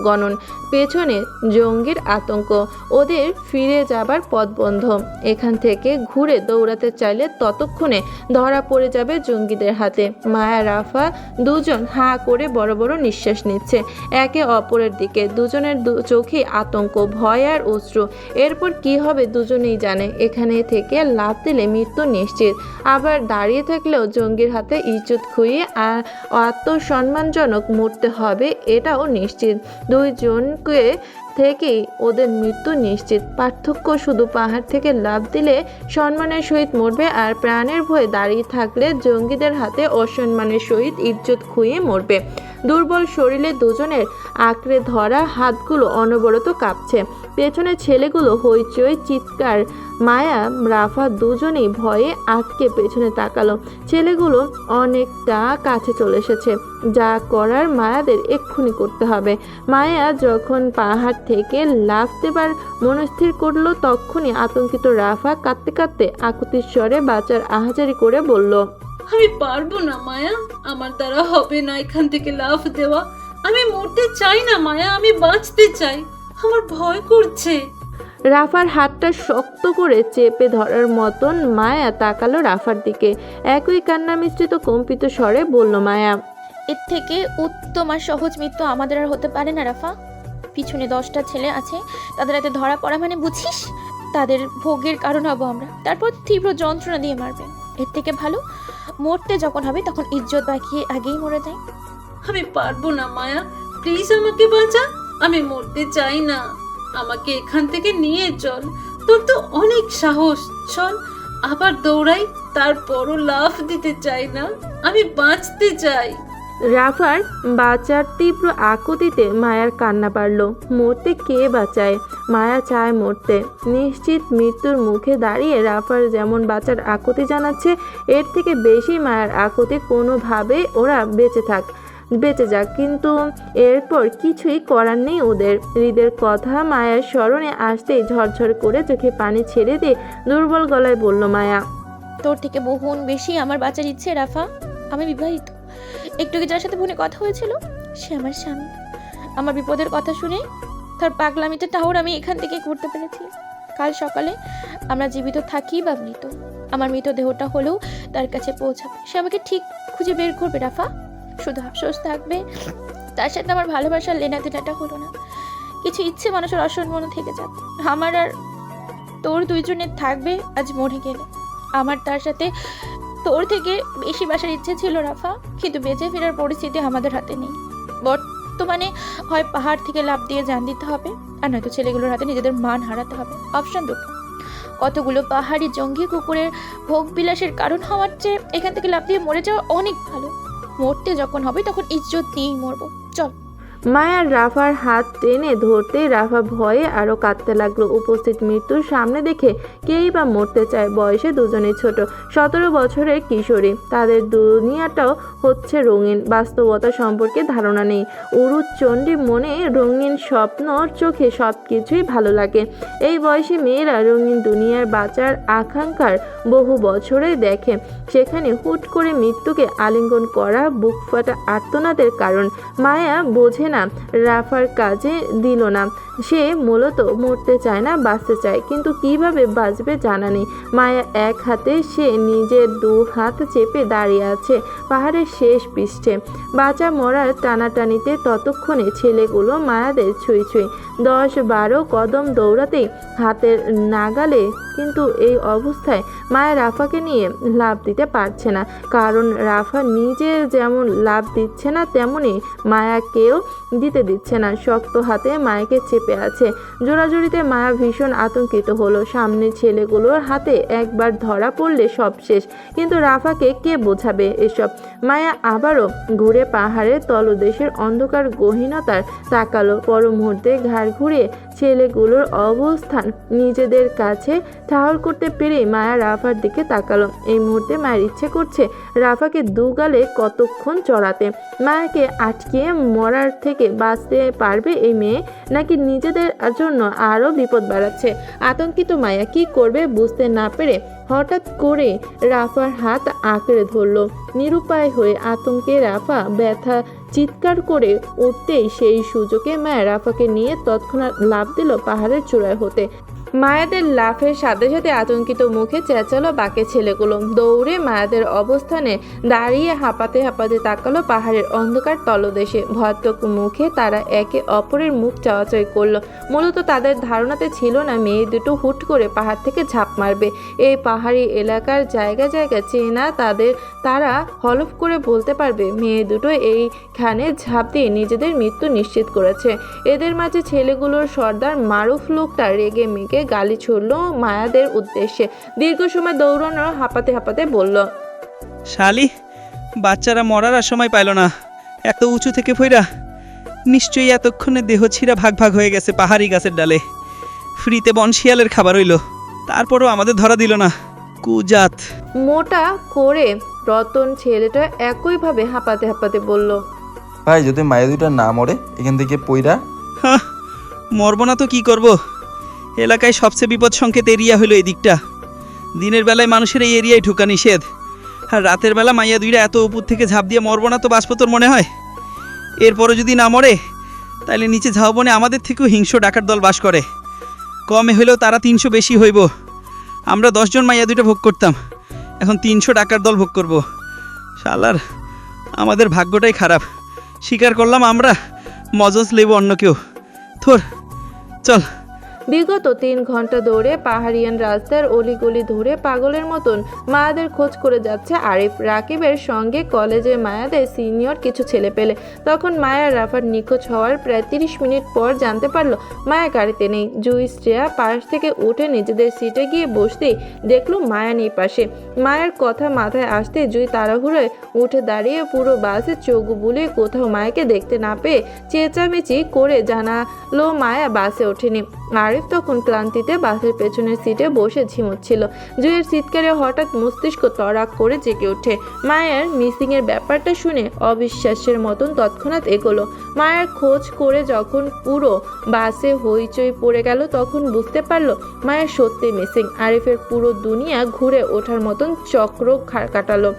গণন, পেছনে জঙ্গির আতঙ্ক। ওদের ফিরে যাবার পথ বন্ধ। এখান থেকে ঘুরে দৌড়াতে চাইলে ততক্ষণে ধরা পড়ে যাবে জঙ্গিদের হাতে। মায়া রাফা দুজন হাঁ করে বড় বড় নিঃশ্বাস নিচ্ছে একে অপরের দিকে। দুজনের চোখে আতঙ্ক, ভয় আর অশ্রু। এরপর কি হবে দুজনেই জানে। এখানে থেকে লাফ দিলে মৃত্যু নিশ্চিত, আবার দাঁড়িয়ে থাকলেও জঙ্গির হাতে ইজ্জত খুইয়ে আর আত্মসম্মানজনক মরতে হবে এটাও নিশ্চিত। দুইজনকে থেকেই ওদের মৃত্যু নিশ্চিত। পার্থক্য শুধু পাহাড় থেকে লাফ দিলে সম্মানের সহিত মরবে, আর প্রাণের ভয়ে দাঁড়িয়ে থাকলে জঙ্গিদের হাতে অসম্মানের সহিত ইজ্জত খুইয়ে মরবে। দুর্বল শরীরে দুজনের আঁকড়ে ধরা হাতগুলো অনবরত কাঁপছে। পেছনের ছেলেগুলো হইচই চিৎকার। মায়া রাফা দুজনেই ভয়ে আটকে পেছনে তাকালো। ছেলেগুলো অনেকটা কাছে চলে এসেছে। যা করার মায়াদের এক্ষুনি করতে হবে। মায়া যখন পাহাড় থেকে লাফ দেবার মনস্থির করলো তখনই আতঙ্কিত রাফা কাঁদতে কাঁদতে আকুতির স্বরে বাঁচার আহাজারি করে বলল, আমি পারবো না মায়া, আমার দ্বারা হবে না এখান থেকে লাফ দেওয়া। আমি মরতে চাই না মায়া, আমি বাঁচতে চাই, আমার ভয় করছে। রাফার হাতটা শক্ত করে চেপে ধরার মতন মায়া তাকালো রাফার দিকে। একই কান্না মিশ্রিত কম্পিত স্বরে বলল মায়া, এর থেকে উত্তম আর সহজ মৃত্যু আমাদের আর হতে পারে না রাফা। পিছনে 10টা ছেলে আছে, তাদের হাতে ধরা পড়া মানে বুঝিস? তাদের ভোগের কারণ হব আমরা, তারপর তীব্র যন্ত্রণা দিয়ে মারবে। এর থেকে ভালো মরতে যখন হবে তখন ইজ্জত বাকিয়ে আগেই মরে যায়। আমি পারবো না মায়া, প্লিজ আমাকে বাঁচা, আমি মরতে চাই না, আমাকে এখান থেকে নিয়ে চল। তোর তো অনেক সাহস, চল আবার দৌড়াই। তারপরও লাফ দিতে চাই না, আমি বাঁচতে চাই। রাফার বাঁচার তীব্র আকুতিতে মায়ার কান্না পারল। মরতে কে বাঁচায়? মায়া চায় মরতে। নিশ্চিত মৃত্যুর মুখে দাঁড়িয়ে রাফার যেমন বাঁচার আকুতি জানাচ্ছে, এর থেকে বেশি মায়ার আকুতি কোনোভাবেই ওরা বেঁচে যাক, কিন্তু এরপর কিছুই করার নেই ওদের। হৃদের কথা মায়ার স্মরণে আসতেই ঝরঝর করে চোখে পানি ছেড়ে দিয়ে দুর্বল গলায় বলল মায়া, তোর থেকে বহুগুণ বেশি আমার বাঁচার ইচ্ছে রাফা। আমি বিবাহিত। একটু আগে যার সাথে ফোনে কথা হয়েছিল সে আমার স্বামী। আমার বিপদের কথা শুনে তার পাগলামিতে টাওর আমি এখান থেকে করতে পেরেছি। কাল সকালে আমরা জীবিত থাকি বা মৃত, আমার মৃতদেহটা হলেও তার কাছে পৌঁছাবে। সে আমাকে ঠিক খুঁজে বের করবে রাফা। শুধু আফসোস থাকবে তার সাথে আমার ভালোবাসার লেনাদেনাটা হলো না। কিছু ইচ্ছে মানুষের অসম্পূর্ণ থেকে যাবে। আমার আর তোর দুইজনের থাকবে আজ মরে গেলে। আমার তার সাথে তোর থেকে বেশি বাসার ইচ্ছে ছিল রাফা, কিন্তু বেঁচে ফেরার পরিস্থিতি আমাদের হাতে নেই। বর্তমানে হয় পাহাড় থেকে লাফ দিয়ে জান দিতে হবে, আর নয়তো ছেলেগুলোর হাতে নিজেদের মান হারাতে হবে। অপশন দুটো। কতগুলো পাহাড়ি জঙ্গি কুকুরের ভোগ বিলাসের কারণ হওয়ার চেয়ে এখান থেকে লাফ দিয়ে মরে যাওয়া অনেক ভালো। মরতে যখন হবে তখন ইজ্জত দিয়েই মরবো। চল। মায়ার রাফার হাত টেনে ধরতে রাফা ভয়ে আরো কাঁদতে লাগলো। উপস্থিত মৃত্যুর সামনে দেখে কেই বা মরতে চায়। বয়সে দুজনেই ছোট, 17 বছরের কিশোরী। তাদের দুনিয়াটাও হচ্ছে রঙিন, বাস্তবতা সম্পর্কে ধারণা নেই। উরুচণ্ডী মনে রঙিন স্বপ্ন, চোখে সব কিছুই ভালো লাগে। এই বয়সী মেয়েরা রঙিন দুনিয়ার বাঁচার আকাঙ্ক্ষার বহু বছরে দেখে। সেখানে হুট করে মৃত্যুকে আলিঙ্গন করা বুক ফাটা আর্তনাদের কারণ মায়া বোঝে না, রাফার কাজে দিল না। সে মূলত মরতে চায় না, বাঁচতে চায়, কিন্তু কিভাবে বাঁচবে জানা নেই। মায়া এক হাতে সে নিজের 2 হাত চেপে দাঁড়িয়ে আছে পাহাড়ের শেষ পৃষ্ঠে। বাঁচা মরার টানাটানিতে ততক্ষণে ছেলেগুলো মায়াদের ছুঁই 10-12 কদম দৌড়াতেই হাতের নাগালে, কিন্তু এই অবস্থায় মায়া রাফাকে নিয়ে লাফ দিতে পারছে না। কারণ রাফা নিজে যেমন লাফ দিচ্ছে না, তেমনি মায়াকেও দিতে দিচ্ছে না। শক্ত হাতে মায়াকে চেপে আছে। জোড়াজুড়িতে মায়া ভীষণ আতঙ্কিত হলো। সামনে ছেলেগুলোর হাতে একবার ধরা পড়লে সব শেষ, কিন্তু রাফাকে কে বোঝাবে এসব? মায়া আবারও ঘুরে পাহাড়ের তলদেশের অন্ধকার গহীনতার তাকালো। পর মুহূর্তে ঘাড় ঘুরিয়ে ছেলেগুলোর অবস্থান নিজেদের কাছে ঠাহর করতে পেরে মায়া রাফার দিকে তাকালো। এই মুহূর্তে মায়ের ইচ্ছে করছে রাফাকে 2 গালে কতক্ষণ চড়াতে। মায়াকে আটকিয়ে মরার থেকে বাঁচতে পারবে এই মেয়ে, নাকি নিজেদের জন্য আরও বিপদ বাড়াচ্ছে? আতঙ্কিত মায়া কি করবে বুঝতে না পেরে হঠাৎ করে রাফার হাত আঁকড়ে ধরল। নিরুপায় হয়ে আতঙ্কে রাফা ব্যথা চিৎকার করে উঠতেই সেই সুযোগে মায়া রাফাকে নিয়ে তৎক্ষণাৎ লাফ দিল পাহাড়ের চূড়ায় হতে। মায়াদের লাফের সাথে সাথে আতঙ্কিত মুখে চেঁচালো বাকি ছেলেগুলো। দৌড়ে মায়াদের অবস্থানে দাঁড়িয়ে হাঁপাতে হাঁপাতে তাকালো পাহাড়ের অন্ধকার তলদেশে। ভয়াত্মক মুখে তারা একে অপরের মুখ চাওয়াচাই করলো। মূলত তাদের ধারণাতে ছিল না মেয়ে দুটো হুট করে পাহাড় থেকে ঝাঁপ মারবে। এই পাহাড়ি এলাকার জায়গা চেনা তারা হলফ করে বলতে পারবে মেয়ে দুটো এইখানে ঝাঁপ দিয়ে নিজেদের মৃত্যু নিশ্চিত করেছে। এদের মাঝে ছেলেগুলোর সর্দার মারুফ লোকটা রেগে মেগে গালি ছুড়ল মায়াদের উদ্দেশ্যে। দীর্ঘ সময় দৌড়ানোর হাঁপাতে হাঁপাতে বলল, শালি, বাচ্চারা মরার আর সময় পাইল না, এত উঁচু থেকে ফইরা নিশ্চয়ই এতক্ষণে দেহ ছিঁড়া ভাগ ভাগ হয়ে গেছে পাহাড়ি গাছের ডালে। ফ্রিতে বনশিয়ালের খাবার হইল, তারপরও আমাদের ধরা দিল না। কুজাত। মোটা করে রতন ছেলেটা একইভাবে হাঁপাতে হাঁপাতে বলল, ভাই যদি মায়া দুইটা না মরে এখান থেকে পইরা। হ্যাঁ, মরব না তো কি করব? এলাকায় সবচেয়ে বিপদ সংকেত এরিয়া হইল এই দিকটা। দিনের বেলায় মানুষের এই এরিয়ায় ঢোকা নিষেধ, আর রাতের বেলা মাইয়া দুইটা এত উপর থেকে ঝাঁপ দিয়ে মরব না তো বাঁচব তোর মনে হয়? এরপরও যদি না মরে তাহলে নিচে ঝাউবনে আমাদের থেকেও হিংস্র ডাকাত দল বাস করে। কমে হইলেও তারা 300 বেশি হইব। আমরা 10 জন মাইয়া দুইটা ভোগ করতাম, এখন 300 ডাকাত দল ভোগ করব। শালার আমাদের ভাগ্যটাই খারাপ। স্বীকার করলাম আমরা মজস লেব অন্য কেউ। থোর চল। বিগত 3 ঘন্টা ধরে পাহাড়িয়ান রাস্তার অলিগলি ধরে পাগলের মতন মায়াদের খোঁজ করে যাচ্ছে আরিফ। রাকিবের সঙ্গে কলেজে মায়াদের সিনিয়র কিছু ছেলে পেলে। তখন মায়া রাফার নিখোঁজ হওয়ার প্রায় 30 মিনিট পর জানতে পারলো মায়া গাড়িতে নেই। জুই শ্রেয়া পাশ থেকে উঠে নিজেদের সিটে গিয়ে বসতেই দেখলো মায়া নেই পাশে। মায়ের কথা মাথায় আসতে জুই তাড়াহুড়োয় উঠে দাঁড়িয়ে পুরো বাসে চোখ বুলিয়ে কোথাও মায়াকে দেখতে না পেয়ে চেঁচামেচি করে জানালো মায়া বাসে ওঠেনি। আরিফ তখন ক্লান্তিতে বাসের পেছনের সিটে বসে ঝিমোচ্ছিল। জুয়ের চিৎকারে হঠাৎ মস্তিষ্ক তড়াক করে জেগে ওঠে। মায়ের মিসিংয়ের ব্যাপারটা শুনে অবিশ্বাসের মতন তৎক্ষণাৎ এগোলো। মায়ের খোঁজ করে যখন পুরো বাসে হইচই পড়ে গেল তখন বুঝতে পারলো মায়ের সত্যি মিসিং। আরিফের পুরো দুনিয়া ঘুরে ওঠার মতন চক্র কাটালো।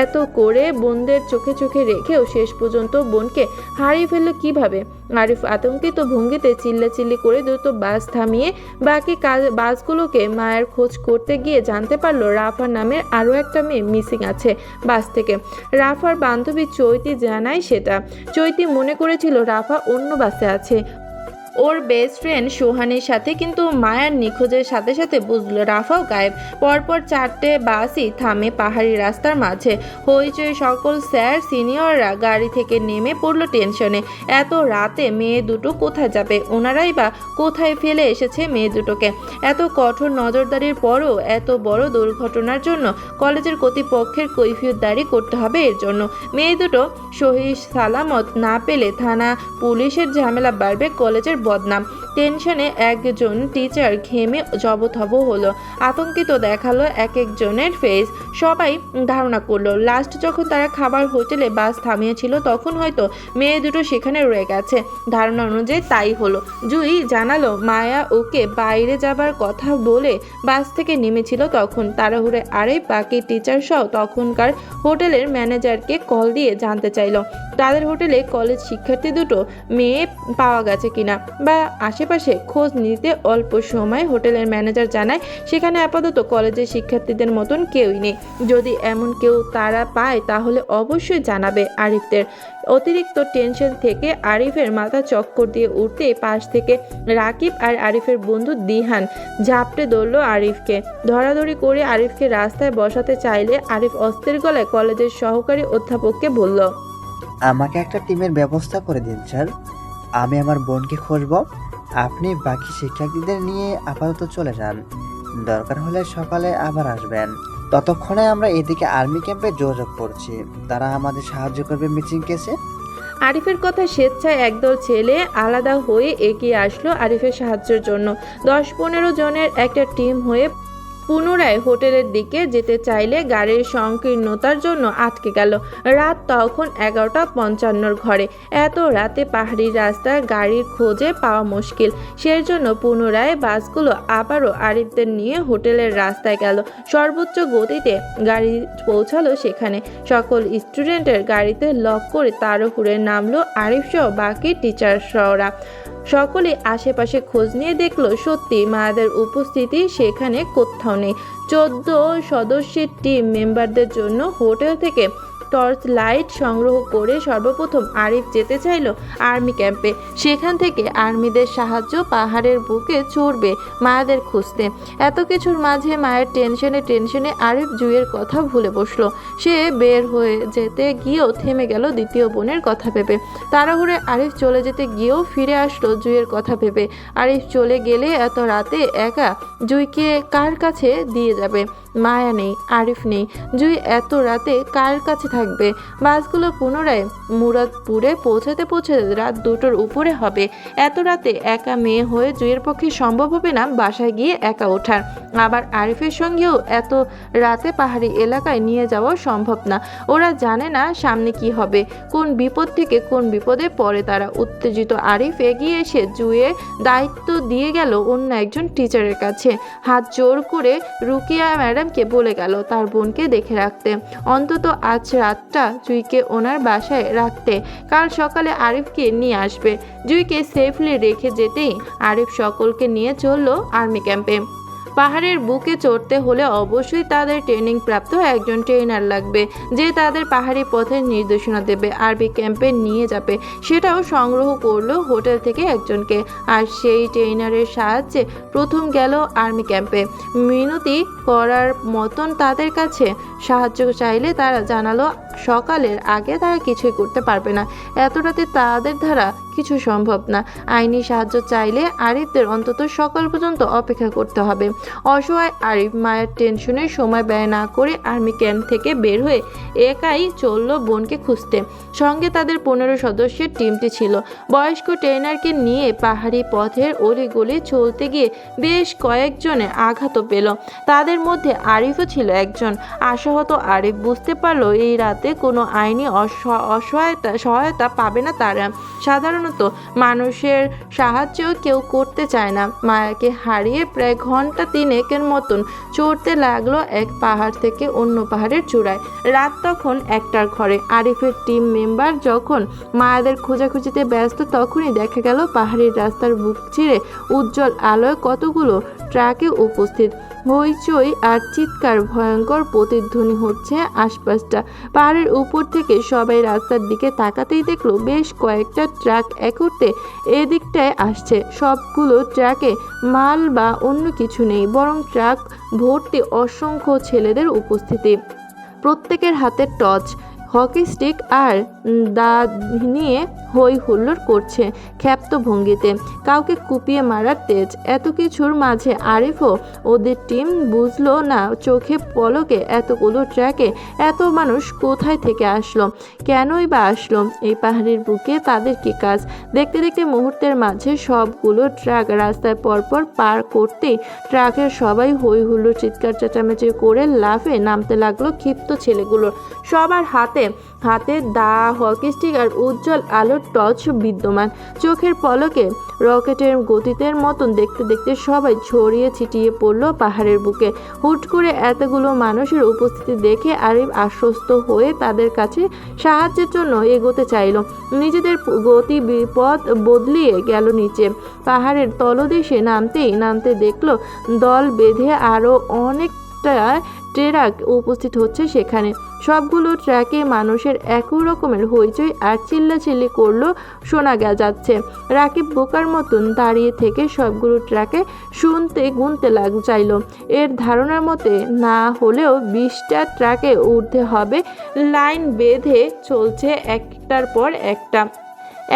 এত করে বোনদের চোখে চোখে রেখেও শেষ পর্যন্ত বোনকে হারিয়ে ফেললো কিভাবে? আরিফ আতঙ্কিত ভঙ্গিতে চিল্লাচিল্লি করে দ্রুত বাস থামিয়ে বাকি বাসগুলোকে মায়ের খোঁজ করতে গিয়ে জানতে পারলো রাফা নামের আরও একটা মেয়ে মিসিং আছে বাস থেকে। রাফার বান্ধবী চৈতি জানায় সেটা। চৈতি মনে করেছিল রাফা অন্য বাসে আছে, ওর বেস্ট ফ্রেন্ড সোহানের সাথে, কিন্তু মায়ার নিখোঁজের সাথে সাথে বুঝলো রাফাও গায়েব। পরপর 4টে বাসই থামে পাহাড়ি রাস্তার মাঝে। হইচই সকল স্যার সিনিয়ররা গাড়ি থেকে নেমে পড়লো টেনশনে। এত রাতে মেয়ে দুটো কোথায় যাবে? ওনারাই বা কোথায় ফেলে এসেছে মেয়ে দুটোকে? এত কঠোর নজরদারির পরও এত বড় দুর্ঘটনার জন্য কলেজের কর্তৃপক্ষের কৈফিয়তদারি করতে হবে। এর জন্য মেয়ে দুটো সহি সালামত না পেলে থানা পুলিশের ঝামেলা বাড়বে, কলেজের বদনাম। টেনশনে একজন টিচার ঘেমে জবথব হলো। আতঙ্কিত দেখালো এক একজনের ফেস। সবাই ধারণা করলো লাস্ট যখন তারা খাবার হোটেলে বাস থামিয়েছিল তখন হয়তো মেয়ে দুটো সেখানে রয়ে গেছে। ধারণা অনুযায়ী তাই হলো। জুই জানালো মায়া ওকে বাইরে যাবার কথা বলে বাস থেকে নেমেছিল তখন। তাড়াহুড়ে আরিফ বাকি টিচার সহ তখনকার হোটেলের ম্যানেজারকে কল দিয়ে জানতে চাইলো তাদের হোটেলে কলেজ শিক্ষার্থী দুটো মেয়ে পাওয়া গেছে কিনা বা আশেপাশে খোঁজ নিতে। অল্প সময় হোটেলের ম্যানেজার জানায় সেখানে আপাতত কলেজের শিক্ষার্থীদের মতন কেউই নেই। যদি এমন কেউ তারা পায় তাহলে অবশ্যই জানাবে আরিফদের। অতিরিক্ত টেনশন থেকে আরিফের মাথা চক্কর দিয়ে উঠতে পাশ থেকে রাকিব আর আরিফের বন্ধু দিহান ঝাপটে ধরল আরিফকে। ধরাধরি করে আরিফকে রাস্তায় বসাতে চাইলে আরিফ অস্থির গলায় কলেজের সহকারী অধ্যাপককে বলল, আমাকে একটা টিমের ব্যবস্থা করে দিন স্যার, আমি আমার বোনকে খুঁজবো। আপনি বাকি শিক্ষার্থীদের নিয়ে আপাতত চলে যান, দরকার হলে সকালে আবার আসবেন। ততক্ষণে আমরা এদিকে আর্মি ক্যাম্পে যোগাযোগ করছি, তারা আমাদের সাহায্য করবে মিসিং কেসে। আরিফের কথা স্বেচ্ছায় একদল ছেলে আলাদা হয়ে এগিয়ে আসলো আরিফের সাহায্যের জন্য। 10-15 জনের একটা টিম হয়ে পুনরায় হোটেলের দিকে যেতে চাইলে গাড়ির সংকীর্ণতার জন্য আটকে গেল। রাত তখন 11:55 ঘরে। এত রাতে পাহাড়ি রাস্তায় গাড়ির খোঁজে পাওয়া মুশকিল। সেই জন্য পুনরায় বাসগুলো আবারও আরিফদের নিয়ে হোটেলের রাস্তায় গেল। সর্বোচ্চ গতিতে গাড়ি পৌঁছালো সেখানে। সকল স্টুডেন্টের গাড়িতে লক করে তাড়াহুড়ে নামলো আরিফ সহ বাকি টিচারসরা। সকলে আশেপাশে খোঁজ নিয়ে দেখলো সত্যি মায়াদের উপস্থিতি সেখানে কোথাও নেই। 14 সদস্যের টিম মেম্বারদের জন্য হোটেল থেকে টর্চ লাইট সংগ্রহ করে সর্বপ্রথম আরিফ যেতে চাইল আর্মি ক্যাম্পে। সেখান থেকে আর্মিদের সাহায্য পাহাড়ের বুকে চড়বে মায়াদের খুঁজতে। এত কিছুর মাঝে মায়ের টেনশনে আরিফ জুইয়ের কথা ভুলে বসলো। সে বের হয়ে যেতে গিয়েও থেমে গেল দ্বিতীয় বোনের কথা ভেবে। তাড়াহুড়ে আরিফ চলে যেতে গিয়েও ফিরে আসলো জুইয়ের কথা ভেবে। আরিফ চলে গেলে এত রাতে একা জুইকে কার কাছে দিয়ে যাবে? মায়া নেই, আরিফ নেই। জুই এত রাতে কার কাছে থাকবে? বাসগুলো পুনরায় মুরাদপুরে পৌঁছাতে রাত 2টোর উপরে হবে। এত রাতে একা মেয়ে হয়ে জুইয়ের পক্ষে সম্ভব হবে না বাসায় গিয়ে একা ওঠার। আবার আরিফের সঙ্গেও এত রাতে পাহাড়ি এলাকায় নিয়ে যাওয়া সম্ভব না। ওরা জানে না সামনে কি হবে, কোন বিপদ থেকে কোন বিপদে পড়ে তারা। উত্তেজিত আরিফ এগিয়ে এসে জুয়ে দায়িত্ব দিয়ে গেল অন্য একজন টিচারের কাছে। হাত জোর করে রুকিয়া ম্যাডামকে বলে গেল তার বোনকে দেখে রাখতে, অন্তত আজ রাতটা জুইকে ওনার বাসায় রাখতে। কাল সকালে আরিফকে নিয়ে আসবে। জুইকে সেফলি রেখে যেতেই আরিফ সকলকে নিয়ে চলল আর্মি ক্যাম্পে। পাহাড়ের বুকে চড়তে হলে অবশ্যই তাদের ট্রেনিং প্রাপ্ত একজন ট্রেনার লাগবে, যে তাদের পাহাড়ি পথের নির্দেশনা দেবে, আরবি ক্যাম্পে নিয়ে যাবে। সেটাও সংগ্রহ করলো হোটেল থেকে একজনকে। আর সেই ট্রেনারের সাহায্যে প্রথম গেল আর্মি ক্যাম্পে। মিনতি করার মতন তাদের কাছে সাহায্য চাইলে তারা জানালো সকালের আগে তারা কিছুই করতে পারবে না, এত রাতে তাদের দ্বারা কিছু সম্ভব না। আইনি সাহায্য চাইলে আরিফদের অন্তত সকাল পর্যন্ত অপেক্ষা করতে হবে। অসহায় আরিফ মায়ের টেনশনে সময় ব্যয় না করে আর্মি ক্যাম্প থেকে বের হয়ে একাই চলল বোনকে খুঁজতে। সঙ্গে তাদের 15 সদস্যের টিমটি ছিল। বয়স্ক ট্রেনারকে নিয়ে পাহাড়ি পথের অলিগলি চলতে গিয়ে বেশ কয়েকজনে আঘাতও পেল। তাদের মধ্যে আরিফও ছিল একজন। আশাহত আরিফ বুঝতে পারল এই রাতে কোনো আইনি সহায়তা পাবে না তারা। সাধারণত মানুষের সাহায্য কেউ করতে চায় না। মায়াকে হারিয়ে প্রায় ঘন্টা 3 মতন চড়তে লাগলো এক পাহাড় থেকে অন্য পাহাড়ের চূড়ায়। রাত তখন 1টার ঘরে। আরিফের টিম মেম্বার যখন মায়াদের খোঁজাখুঁজিতে ব্যস্ত, তখনই দেখা গেল পাহাড়ির রাস্তার বুক চিরে উজ্জ্বল আলোয় কতগুলো ট্রাকে উপস্থিত। হইচই আর চিৎকার, ভয়ঙ্কর প্রতিধ্বনি হচ্ছে আশপাশটা। পাহাড়ের উপর থেকে সবাই রাস্তার দিকে তাকাতেই দেখলো বেশ কয়েকটা ট্রাক একত্রে এদিকটায় আসছে। সবগুলো ট্রাকে মাল বা অন্য কিছু নেই, বরং ট্রাক ভর্তি অসংখ্য ছেলেদের উপস্থিতি। প্রত্যেকের হাতে টর্চ, হকি স্টিক আর দা নিয়ে হই হুল্লোড় করছে ক্ষাপ্ত ভঙ্গিতে, কাউকে কুপিয়ে মারার তেজ। এত কিছুর মাঝে আরিফও ওদের টিম বুঝলো না চোখে পলকে এতগুলো ট্র্যাকে এত মানুষ কোথায় থেকে আসলো, কেনই বা আসলো এই পাহাড়ের বুকে, তাদের কি কাজ। দেখতে দেখতে মুহূর্তের মাঝে সবগুলো ট্রাক রাস্তায় পরপর পার করতেই ট্রাকের সবাই হই হুল্লোড় চিৎকার চেঁচামেচি করে লাফে নামতে লাগলো ক্ষিপ্ত ছেলেগুলো। সবার হাতে দা, হকি স্টিক আর উজ্জ্বল আলোর টর্চ বিদ্যমান। চোখের পলকে রকেটের গতিতে মতন দেখতে দেখতে সবাই ছড়িয়ে ছিটিয়ে পড়ল পাহাড়ের বুকে। হুট করে এতগুলো মানুষের উপস্থিতি দেখে আরিফ আশ্বস্ত হয়ে তাদের কাছে সাহায্যের জন্য এগোতে চাইল। নিজেদের গতি বিপদ বদলিয়ে গেল নিচে। পাহাড়ের তলদেশে নামতে দেখলো দল বেঁধে আরও অনেকটা ট্রাক উপস্থিত হচ্ছে সেখানে। সবগুলো ট্র্যাকে মানুষের একই রকমের হইচই আর চিল্লাচিল্লি করলো শোনা যাচ্ছে। রাকিব বোকার মতন দাঁড়িয়ে থেকে সবগুলো ট্র্যাকে গুনতে চাইল। এর ধারণার মতে না হলেও 20টা ট্র্যাকে উঠতে হবে। লাইন বেঁধে চলছে একটার পর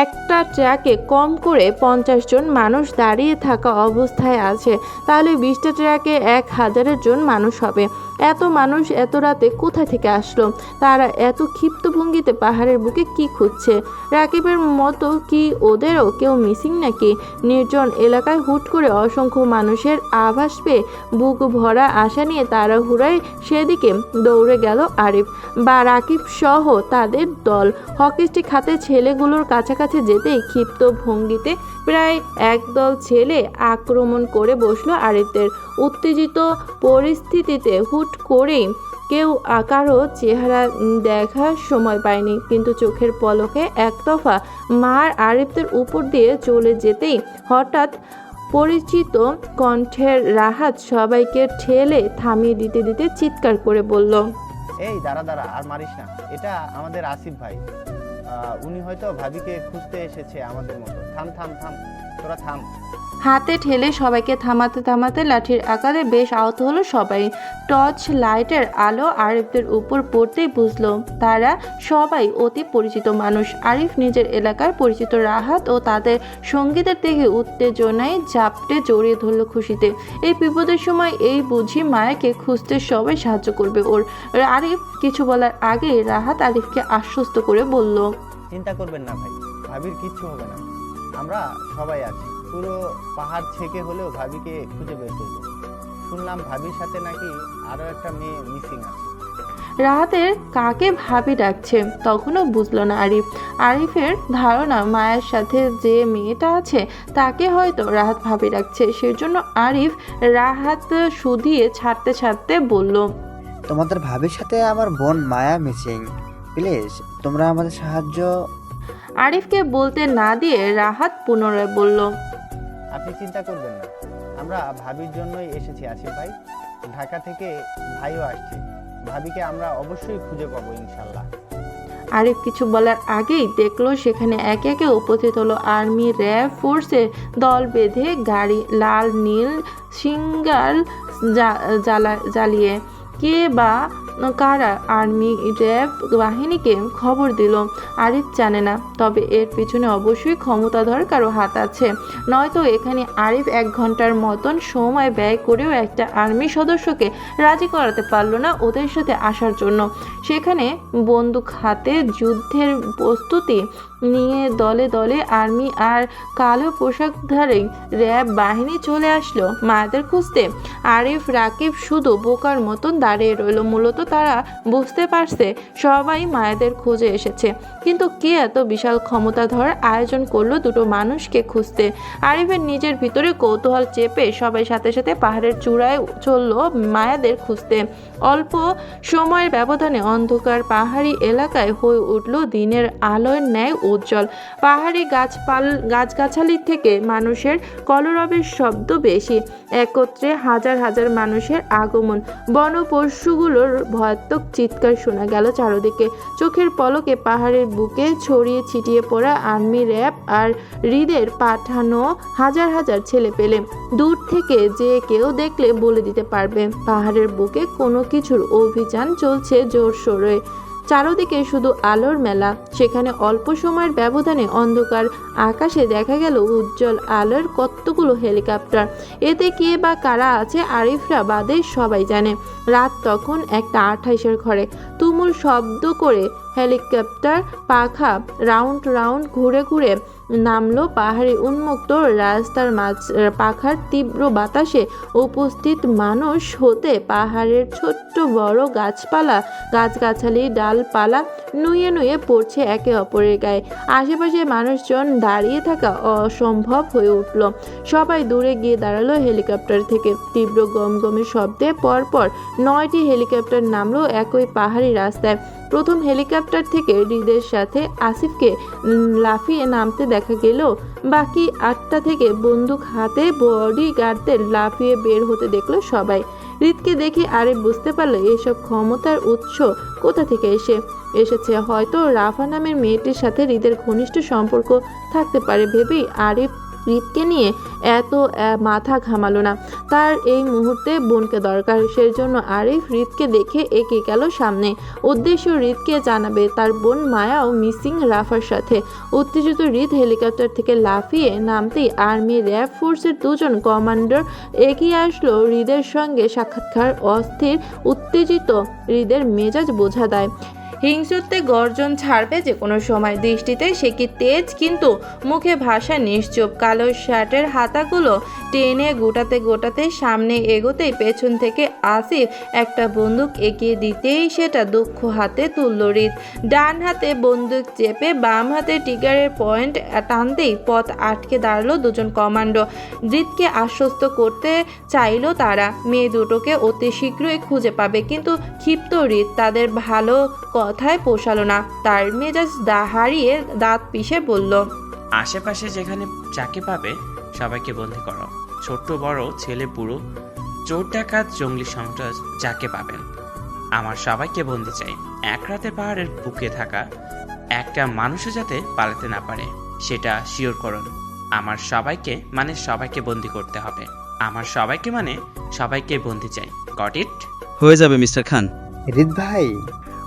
একটা ট্র্যাকে কম করে 50 জন মানুষ দাঁড়িয়ে থাকা অবস্থায় আছে। তাহলে 20টা ট্র্যাকে 1000 জন মানুষ হবে। এত মানুষ এত রাতে কোথা থেকে আসলো? তারা এত ক্ষিপ্ত ভঙ্গিতে পাহাড়ের বুকে কি খুঁজছে? রাকিবের মতো কি ওদেরও কেউ মিসিং নাকি? নির্জন এলাকায় হুট করে অসংখ্য মানুষের আভাস পেয়ে বুক ভরা আশা নিয়ে তাড়াহুড়ায় সেদিকে দৌড়ে গেল আরিফ বা রাকিব সহ তাদের দল। হকি স্টিক হাতে ছেলেগুলোর কাছাকাছি যেতেই ক্ষিপ্ত ভঙ্গিতে প্রায় একদল ছেলে আক্রমণ করে বসলো আরিফদের। উত্তেজিত পরিস্থিতিতে হুট করেই কেউ কারো চেহারা দেখার সময় পায়নি, কিন্তু চোখের পলকে একতফা মার আরিফদের উপর দিয়ে চলে যেতেই হঠাৎ পরিচিত কণ্ঠের রাহাত সবাইকে ঠেলে থামিয়ে দিতে চিৎকার করে বলল, এই দাঁড়া আর মারিস না, এটা আমাদের আসিফ ভাই। উনি হয়তো ভাবিকে খুঁজতে এসেছে আমাদের মতো। থাম। তোরা থাম। হাতে ঠেলে সবাইকে থামাতে থামাতে লাঠির আকারে বেশ আহত হলো সবাই। টর্চ লাইটের আলো আরিফদের উপর পড়তেই বুঝলো তারা সবাই অতি পরিচিত মানুষ। আরিফ নিজের এলাকার পরিচিত রাহাত ও তাদের সঙ্গীদের দেখে উত্তেজনায় ঝাপটে জড়িয়ে ধরলো খুশিতে। এই বিপদের সময় এই বুঝি মায়াকে খুঁজতে সবাই সাহায্য করবে ওর। আরিফ কিছু বলার আগে রাহাত আরিফকে আশ্বস্ত করে বলল, চিন্তা করবেন না ভাই, ভাবির কিচ্ছু হবে না, আমরা সবাই আছি। পুরো পাহাড় ছেকে হলেও ভাবিকে খুঁজে বের করবো। শুনলাম ভাবির সাথে নাকি আরো একটা মেয়ে মিসিং আছে। রাহাতের কাকে ভাবি ডাকছে তখনও বুঝলো না আরিফ। আরিফের ধারণা মায়ের সাথে যে মেয়েটা আছে তাকে হয়তো রাহাত ভাবি ডাকছে। সেজন্য আরিফ রাহাত শুধিয়ে ছাড়তে ছাড়তে বলল, তোমাদের ভাবির সাথে আমার বোন মায়া মিসিং, প্লিজ তোমরা আমাদের সাহায্য। আরিফকে বলতে না দিয়ে রাহাত পুনরায় বলল, আপনি চিন্তা করবেন না, আমরা ভাবির জন্যই এসেছি আসিফ ভাই। ঢাকা থেকে ভাইও আসছে, ভাবিকে আমরা অবশ্যই খুঁজে পাবো ইনশাল্লাহ। আরিফ কিছু বলার আগেই দেখলো সেখানে একে একে উপস্থিত হলো আর্মি র্যাব ফোর্সের দল বেঁধে গাড়ি, লাল নীল সিঙ্গাল জ্বালিয়ে। কে বা কারা আর্মি র্যাব বাহিনীকে খবর দিল আরিফ জানে না, তবে এর পিছনে অবশ্যই ক্ষমতাধর কারো হাত আছে। নয়তো এখানে আরিফ 1 ঘন্টার মতন সময় ব্যয় করেও একটা আর্মি সদস্যকে রাজি করাতে পারলো না ওদের সাথে আসার জন্য। সেখানে বন্দুক হাতে যুদ্ধের প্রস্তুতি নিয়ে দলে দলে আর্মি আর কালো পোশাকধারী র্যাব বাহিনী চলে আসলো মায়াদের খুঁজতে। আরিফ রাকিব শুধু বোকার মতন দাঁড়িয়ে রইল। মূলত তারা বুঝতে পারছে সবাই মায়াদের খোঁজে এসেছে, কিন্তু কে এত বিশাল ক্ষমতাধর আয়োজন করলো দুটো মানুষকে খুঁজতে। আরিফের নিজের ভিতরে কৌতূহল চেপে সবাই সাথে সাথে পাহাড়ের চূড়ায় চলল মায়াদের খুঁজতে। অল্প সময়ের ব্যবধানে অন্ধকার পাহাড়ি এলাকায় হয়ে উঠল দিনের আলোর ন্যায় উজ্জ্বল। পাহাড়ি গাছগাছালির থেকে মানুষের কলরবের শব্দ বেশি। একত্রে হাজার হাজার মানুষের আগমন। বনপশুগুলোর ভয়াত্মক চিৎকার শোনা গেল চারদিকে। চোখের পলকে পাহাড়ের বুকে ছড়িয়ে ছিটিয়ে পড়া আর্মি র্যাব আর হৃদের পাঠানো হাজার হাজার ছেলে পেলে। দূর থেকে যে কেউ দেখলে বলে দিতে পারবে পাহাড়ের বুকে কোনো কিছুর অভিযান চলছে জোরসোরে। চারদিকে শুধু আলোর মেলা। সেখানে অল্প সময়ের ব্যবধানে অন্ধকার আকাশে দেখা গেল উজ্জ্বল আলোর কতগুলো হেলিকপ্টার। এতে কে বা কারা আছে আরিফরা বাদে সবাই জানে। রাত তখন 1:28 ঘরে। তুমুল শব্দ করে হেলিকপ্টার পাখা রাউন্ড রাউন্ড ঘুরে ঘুরে নামলো পাহাড়ি উন্মুক্ত রাস্তার পাখার তীব্র বাতাসে উপস্থিত মানুষ হতে পাহাড়ের ছোট্ট বড় গাছগাছালি ডালপালা নুয়ে নুয়ে পড়ছে একে অপরের গায়ে। আশেপাশে মানুষজন দাঁড়িয়ে থাকা অসম্ভব হয়ে উঠল। সবাই দূরে গিয়ে দাঁড়ালো হেলিকপ্টার থেকে। তীব্র গমগমের শব্দে পরপর 9টি হেলিকপ্টার নামলো একই পাহাড়ি রাস্তায়। প্রথম হেলিকপ্টার থেকে হৃদের সাথে আসিফকে লাফিয়ে নামতে দেখা গেল। বাকি 8টা থেকে বন্দুক হাতে বডিগার্ডদের লাফিয়ে বের হতে দেখলো সবাই। হৃদকে দেখে আরিফ বুঝতে পারলো এসব ক্ষমতার উৎস কোথা থেকে এসেছে। হয়তো রাফা নামের মেয়েটির সাথে হৃদের ঘনিষ্ঠ সম্পর্ক থাকতে পারে ভেবেই আরিফ হৃদকে নিয়ে এত মাথা ঘামালো না। তার এই মুহূর্তে বোনকে দরকার। সেজন্য আরিফ হৃদকে দেখে এগিয়ে গেল সামনে। উদ্দেশ্য হৃদকে জানাবে তার বোন মায়াও মিসিং রাফার সাথে। উত্তেজিত হৃদ হেলিকপ্টার থেকে লাফিয়ে নামতেই আর্মি র্যাব ফোর্সের 2জন কমান্ডার এগিয়ে আসলো হৃদের সঙ্গে সাক্ষাৎকার। অস্থির উত্তেজিত হৃদের মেজাজ বোঝা দেয়। হিংস্রতে গর্জন ছাড়বে যে কোনো সময়। দৃষ্টিতে সে কি তেজ, কিন্তু মুখে ভাষা নিশ্চুপ। কালো শার্টের হাতাগুলো টেনে গোটাতে সামনে এগোতেই পেছন থেকে আসিফ একটা বন্দুক এগিয়ে দিতেই সেটা দক্ষ হাতে তুলল হৃদ। ডান হাতে বন্দুক চেপে বাম হাতে ট্রিগারের পয়েন্ট টানতেই পথ আটকে দাঁড়ালো 2জন কমান্ডো। হৃদকে আশ্বস্ত করতে চাইল তারা মেয়ে দুটোকে অতি শীঘ্রই খুঁজে পাবে, কিন্তু ক্ষিপ্ত হৃদ তাদের ভালো কথায় পোষালো না। তার মেজাজ হারিয়ে দাঁত পিষে বলল, আশেপাশে যেখানে যাকে পাবে সবাইকে বন্দি করো, ছোট্ট বড় ছেলে পুরো, চোর ডাকাত জঙ্গলি সন্ত্রাস যাকে পাবেন, আমার সবাইকে বন্দি চাই। এক রাতে পাহাড়ের বুকে থাকা একটা মানুষও যাতে পালাতে না পারে সেটা শিওর করুন। আমার সবাইকে মানে সবাইকে বন্দি করতে হবে। আমার সবাইকে মানে সবাইকে বন্দি চাই। Got it? হয়ে যাবে মিস্টার খান। হৃদ ভাই,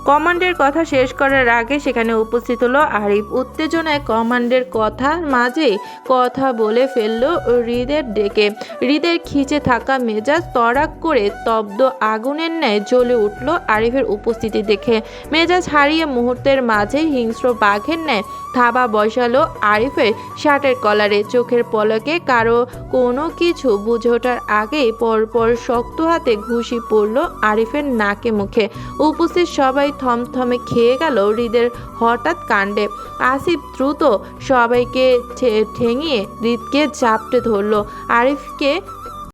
কমান্ডের কথা শেষ করার আগে সেখানে উপস্থিত হলো আরিফ। উত্তেজনায় কমান্ডের কথার মাঝেই কথা বলে ফেললো হৃদের ডেকে। হৃদের খিচে থাকা মেজাজ তড়াক করে তব্দ আগুনের ন্যায় জ্বলে উঠল আরিফের উপস্থিতি দেখে। মেজাজ হারিয়ে মুহূর্তের মাঝে হিংস্র বাঘের ন্যায় থাবা বসালো আরিফের শার্টের কলারে। চোখের পলকে কারো কোনো কিছু বুঝে ওঠার আগেই পরপর শক্ত হাতে ঘুষি পড়ল আরিফের নাকে মুখে। উপস্থিত সবাই থমথমে খেয়ে গেল হৃদের হঠাৎ কাণ্ডে। আসিফ দ্রুত সবাইকে ঠেঙিয়ে হৃদকে চাপটে ধরল। আরিফকে